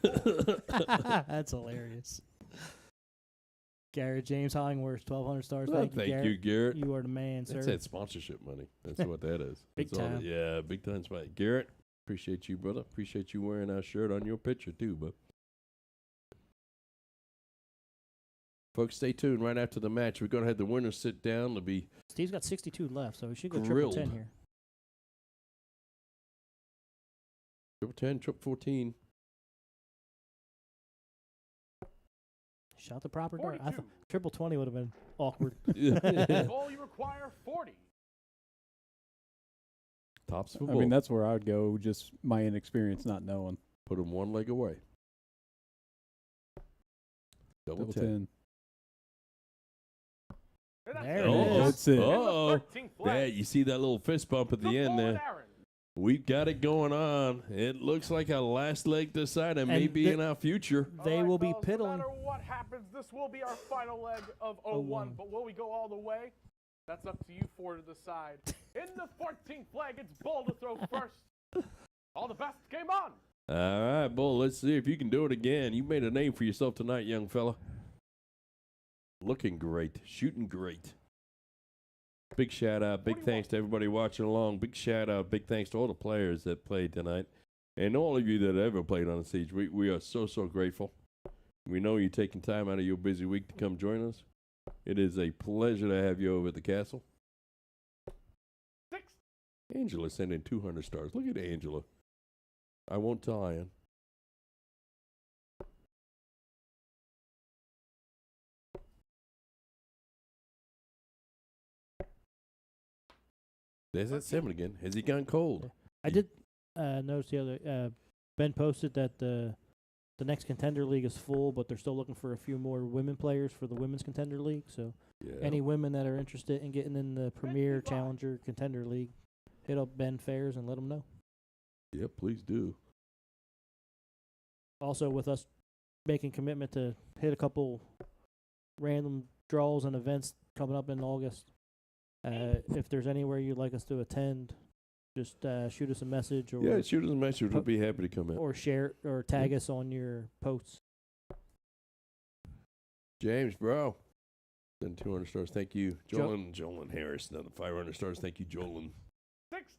Require 94. That's hilarious. Garrett James Hollingworth, 1,200 stars. Well, Thank you, thank Garrett. you, Garrett. You are the man, That's sir. that sponsorship money. That's what that is. Big That's all time. yeah, big time spot. Garrett, appreciate you, brother. Appreciate you wearing our shirt on your picture too, bud. Folks, stay tuned. Right after the match, we're going to have the winners sit down. They'll be Steve's got 62 left, so we should go Grilled. triple 10 here. triple 10, triple 14. Shot the proper dart. 42. Triple 20 would have been awkward. Goal you require 40. Tops for I mean, that's where I would go, just my inexperience not knowing. Put them one leg away. Double 10. And that's There it. it is. That's it. In the Oh, 13th flag, yeah, you see that little fist bump at the end Football there. Aaron. We've got it going on. It looks like a last leg decider may And be the- in our future. They All right, will be fellas, piddling. No matter what happens, this will be our final leg of 01. 01. But will we go all the way? That's up to you four to decide. In the 14th flag, it's Bull to throw first. All the best. Game on. All right, Bull, let's see if you can do it again. You made a name for yourself tonight, young fella. Looking great. Shooting great. Big shout out. Big thanks to everybody watching along. Big shout out. Big thanks to all the players that played tonight. And all of you that ever played on the stage. We are so, so grateful. We know you're taking time out of your busy week to come join us. It is a pleasure to have you over at the castle. 6. Angela sent in 200 stars. Look at Angela. I won't tell Ian. There's that 7 again. Has he gone cold? I did notice the other. Ben posted that the next contender league is full, but they're still looking for a few more women players for the women's contender league. So Yeah. any women that are interested in getting in the Premier 55. Challenger Contender League, hit up Ben Fairs and let them know. Yep, please do. Also, with us making commitment to hit a couple random draws and events coming up in August, if there's anywhere you'd like us to attend, just shoot us a message or Yeah, shoot us a message. We'll be happy to come in. or share or tag us on your posts. James, bro. Then 200 stars. Thank you. Jo- Jolyn Harris, another 500 stars. Thank you, Jolyn. 6.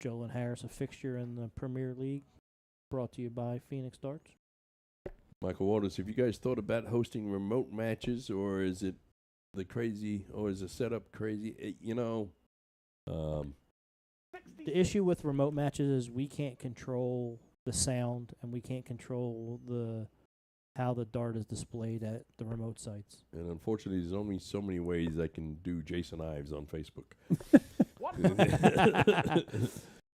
Jolyn Harris, a fixture in the Premier League, brought to you by Phoenix Darts. Michael Waters, have you guys thought about hosting remote matches, or is it the setup crazy? The issue with remote matches is we can't control the sound and we can't control how the dart is displayed at the remote sites. And unfortunately, there's only so many ways I can do Jason Ives on Facebook. What?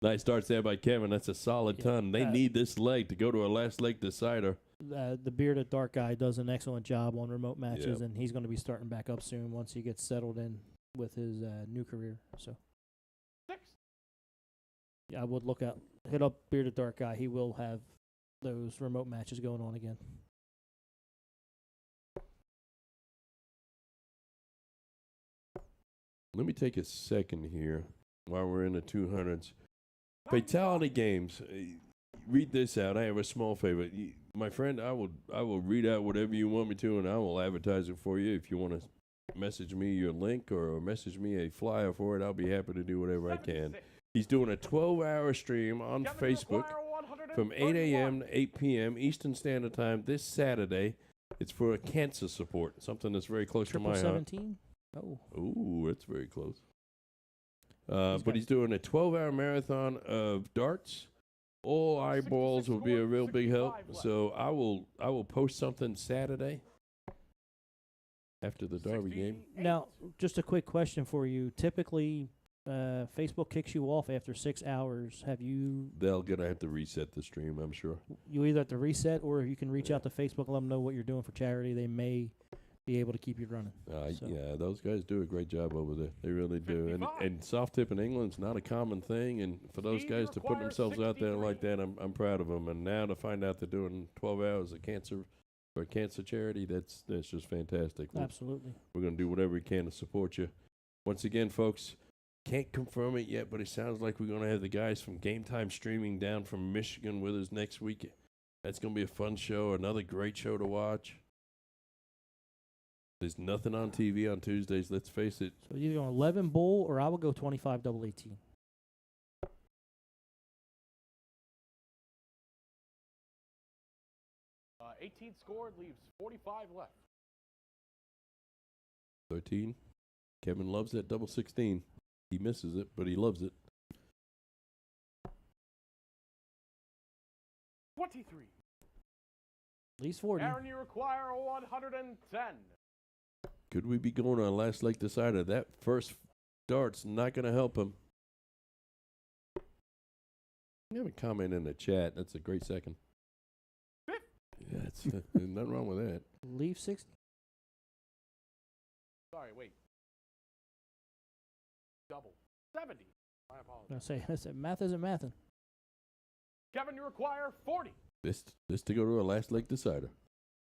Nice darts there by Kevin. That's a solid Yeah. ton. They need this leg to go to a last leg decider. The bearded dart guy does an excellent job on remote matches, Yep. and he's going to be starting back up soon once he gets settled in with his new career. So 6. yeah, I would hit up bearded dart guy. He will have those remote matches going on again. Let me take a second here while we're in the 200s. Fatality games. Read this out. I have a small favor. My friend, I will read out whatever you want me to, and I will advertise it for you. If you want to message me your link or message me a flyer for it, I'll be happy to do whatever I can. 76. He's doing a 12-hour stream on Kevin Facebook require from 8 a.m. to 8 p.m. Eastern Standard Time this Saturday. It's for a cancer support, something that's very close to my heart. 17? Oh, Ooh, that's very close. He's But got- he's doing a 12-hour marathon of darts. All eyeballs will be a real big help. 65 left. So I will post something Saturday after the Derby game. Now, just a quick question for you. Typically, Facebook kicks you off after 6 hours. They're going to have to reset the stream, I'm sure. You either have to reset or you can reach out to Facebook and let them know what you're doing for charity. They may be able to keep you running. Yeah, those guys do a great job over there. They really do. And soft tip in England's not a common thing. And for those guys to put themselves out there like that, I'm proud of them. And now to find out they're doing 12 hours of cancer charity, that's just fantastic. Absolutely. We're going to do whatever we can to support you. Once again, folks, can't confirm it yet, but it sounds like we're going to have the guys from Game Time Streaming down from Michigan with us next week. That's going to be a fun show, another great show to watch. There's nothing on TV on Tuesdays, let's face it. So either on 11 bull or I will go 25 double 18. Uh, 18 scored, leaves 45 left. 13. Kevin loves that double 16. He misses it, but he loves it. 23. At least 40. Aaron, you require 110. Could we be going on last leg decider? That first dart's not going to help him. You have a comment in the chat. That's a great second. Yeah, there's nothing wrong with that. Leave 60. Sorry, wait. Double. 70. My apologies. I say math isn't mathing. Kevin, you require 40. This to go to a last leg decider.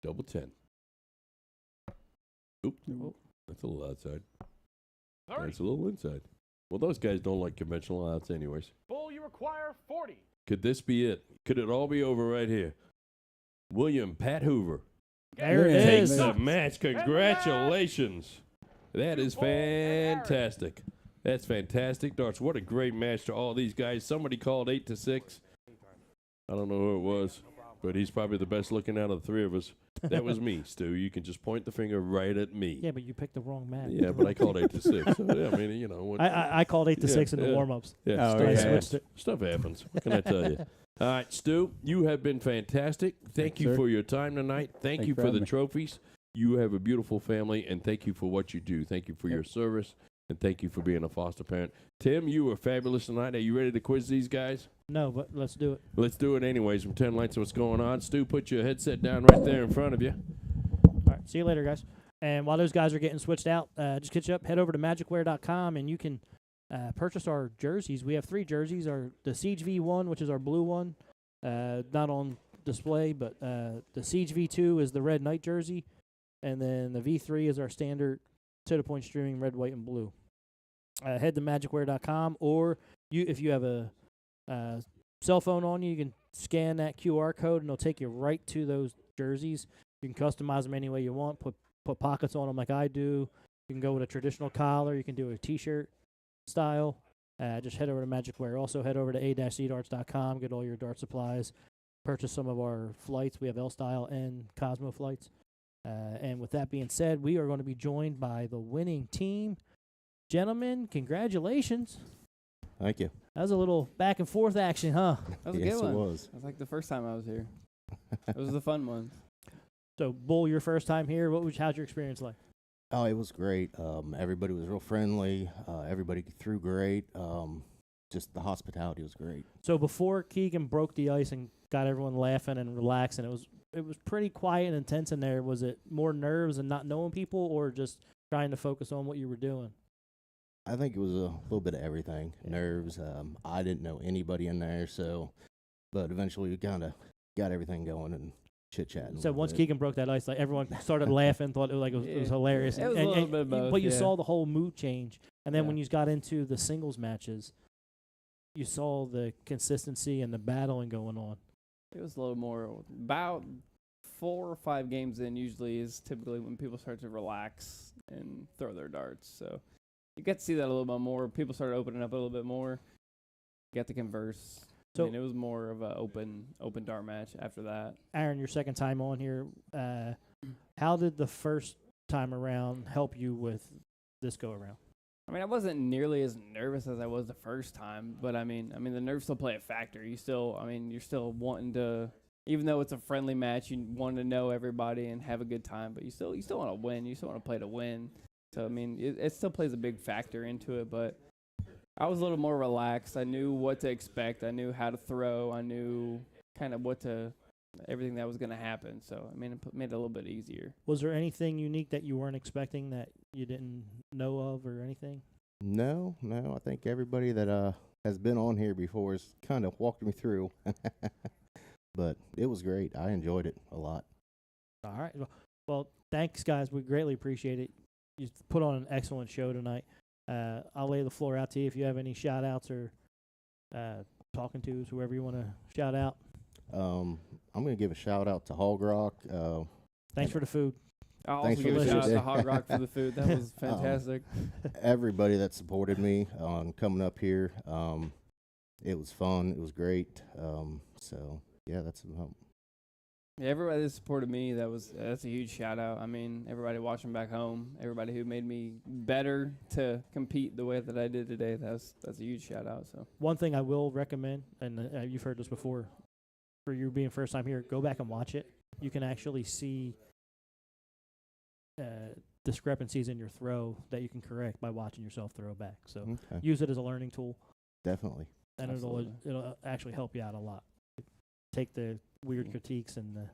Double 10. Oop. Oh. That's a little outside. 30. That's a little inside. Well, those guys don't like conventional outs anyways. Bull, you require 40. Could this be it? Could it all be over right here? William Pat Hoover There it takes is. the match. Congratulations. That is fantastic. That's fantastic darts. What a great match to all these guys. Somebody called 8-6. I don't know who it was, but he's probably the best looking out of the three of us. That was me, Stu. You can just point the finger right at me. Yeah, but you picked the wrong match. Yeah, but I called 8-6. So, yeah, I mean, you know. What, I called 8-6 in the warm-ups. Yeah, Oh, stuff, yeah. happens. Stuff happens. What can I tell you? All right, Stu, you have been fantastic. Thank you sir. for your time tonight. Thank you for for the having me. trophies. You have a beautiful family, and thank you for what you do. Thank you for your service, and thank you for being a foster parent. Tim, you were fabulous tonight. Are you ready to quiz these guys? No, but let's do it. Let's do it anyways from 10 lights. What's going on? Stu, put your headset down right there in front of you. All right, see you later, guys. And while those guys are getting switched out, just catch up, head over to magicwear.com, and you can purchase our jerseys. We have 3 jerseys. The Siege V1, which is our blue one, not on display, but the Siege V2 is the red night jersey, and then the V3 is our standard to-the-point streaming red, white, and blue. Head to magicwear.com, or if you have a cell phone on you, you can scan that QR code, and it'll take you right to those jerseys. You can customize them any way you want, put pockets on them like I do. You can go with a traditional collar. You can do a T-shirt style. Just head over to Magic Wear. Also, head over to a-cdarts.com, get all your dart supplies. Purchase some of our flights. We have L-Style and Cosmo flights. And with that being said, we are going to be joined by the winning team. Gentlemen, congratulations. Thank you. That was a little back and forth action, huh? That was a Yes, good one. it was. That was like the first time I was here. It was the fun one. So, Bull, your first time here. How's your experience like? Oh, it was great. Everybody was real friendly. Everybody threw great. Just the hospitality was great. So before Keegan broke the ice and got everyone laughing and relaxing, it was pretty quiet and intense in there. Was it more nerves and not knowing people, or just trying to focus on what you were doing? I think it was a little bit of everything. Nerves. I didn't know anybody in there, but eventually we kind of got everything going and chit-chatting. So once Keegan broke that ice, like everyone started laughing, thought it was hilarious. It was a little bit of both, but you yeah. saw the whole mood change. And then Yeah. when you got into the singles matches, you saw the consistency and the battling going on. It was a little more, about 4 or 5 games in usually is typically when people start to relax and throw their darts. So you get to see that a little bit more. People started opening up a little bit more. You got to converse. So- it was more of an open dart match after that. Aaron, your second time on here, how did the first time around help you with this go around? I mean, I wasn't nearly as nervous as I was the first time, but I mean, the nerves still play a factor. You're still wanting to even though it's a friendly match, you want to know everybody and have a good time, but you still want to win. You still want to play to win. So I mean, it still plays a big factor into it, but I was a little more relaxed. I knew what to expect. I knew how to throw. I knew kind of everything that was going to happen. So I mean, it made it a little bit easier. Was there anything unique that you weren't expecting that you didn't know of or anything? No. I think everybody that has been on here before has kind of walked me through. But it was great. I enjoyed it a lot. All right. Well, thanks, guys. We greatly appreciate it. You put on an excellent show tonight. I'll lay the floor out to you if you have any shout-outs or talking tos, whoever you want to shout out. I'm going to give a shout-out to Hog Rock. Thanks for the food. I'll Thanks also for give a shout out listening. to Hog Rock for the food. That was fantastic. Everybody that supported me on coming up here. It was fun. It was great. So, yeah, that's about. Yeah, everybody that supported me, that's a huge shout out. I mean, everybody watching back home, everybody who made me better to compete the way that I did today, that's a huge shout out. So One thing I will recommend, and you've heard this before, for you being first time here, go back and watch it. You can actually see discrepancies in your throw that you can correct by watching yourself throw back. So Okay. use it as a learning tool, Definitely. and it'll actually help you out a lot. Take the weird critiques and the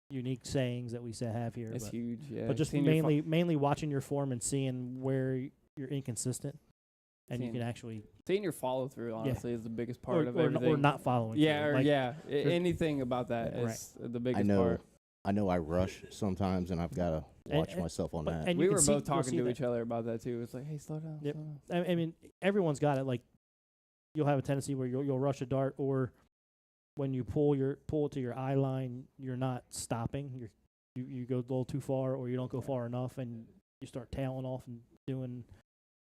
unique sayings that we have here. it's huge. Yeah, But just Seeing your mainly watching your form and seeing where you're inconsistent, and you Seeing- can actually seeing your follow through honestly is the biggest part of or everything. not following. Yeah, through. or Like, anything about that Right. is the biggest I know. part. I know I rush sometimes, and I've got to watch And- myself on but- that. and We you were can see- both you'll talking see to that. each other about that too. It's like, hey, slow down. Yep. Slow down. I mean, everyone's got it. Like, you'll have a tendency where you'll rush a dart, or when you pull it to your eye line, you're not stopping. You go a little too far, or you don't go far enough, and you start tailing off and doing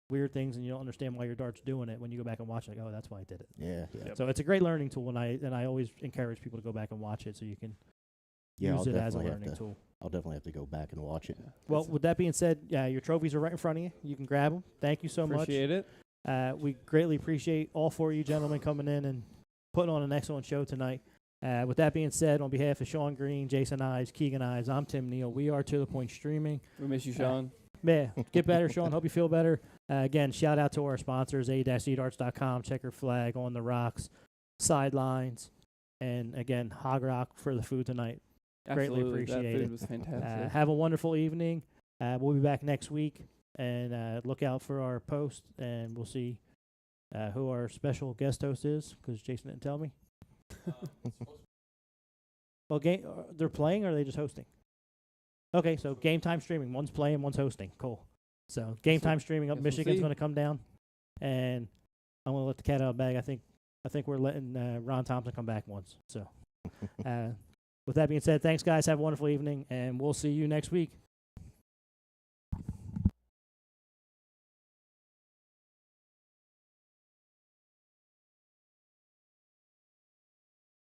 weird things, and you don't understand why your dart's doing it. When you go back and watch it, like, oh, that's why I did it. Yeah. Yep. So it's a great learning tool, and I always encourage people to go back and watch it so you can Yeah, use I'll it as a definitely learning have to. tool. I'll definitely have to go back and watch it. Well, with that being said, your trophies are right in front of you. You can grab them. Thank you so Appreciate it. much. We greatly appreciate all four of you gentlemen coming in and putting on an excellent show tonight. With that being said, on behalf of Sean Greene, Jason Ives, Keegan Ives, I'm Tim Neal. We are To The Point Streaming. We miss you, Sean. Yeah, get better, Sean. Hope you feel better. Again, shout out to our sponsors, a-edarts.com, Checker Flag, On the Rocks, Sidelines, and again, Hog Rock for the food tonight. Greatly Absolutely. appreciate that food it. was fantastic. Have a wonderful evening. We'll be back next week, and look out for our post, and we'll see who our special guest host is, because Jason didn't tell me. Well, they're playing, or are they just hosting? Okay, so game time streaming. One's playing, one's hosting. Cool. So game time streaming up. guess we'll Michigan's see. going to come down, and I'm going to let the cat out of the bag. I think we're letting Ron Thompson come back once. So, with that being said, thanks guys. Have a wonderful evening, and we'll see you next week.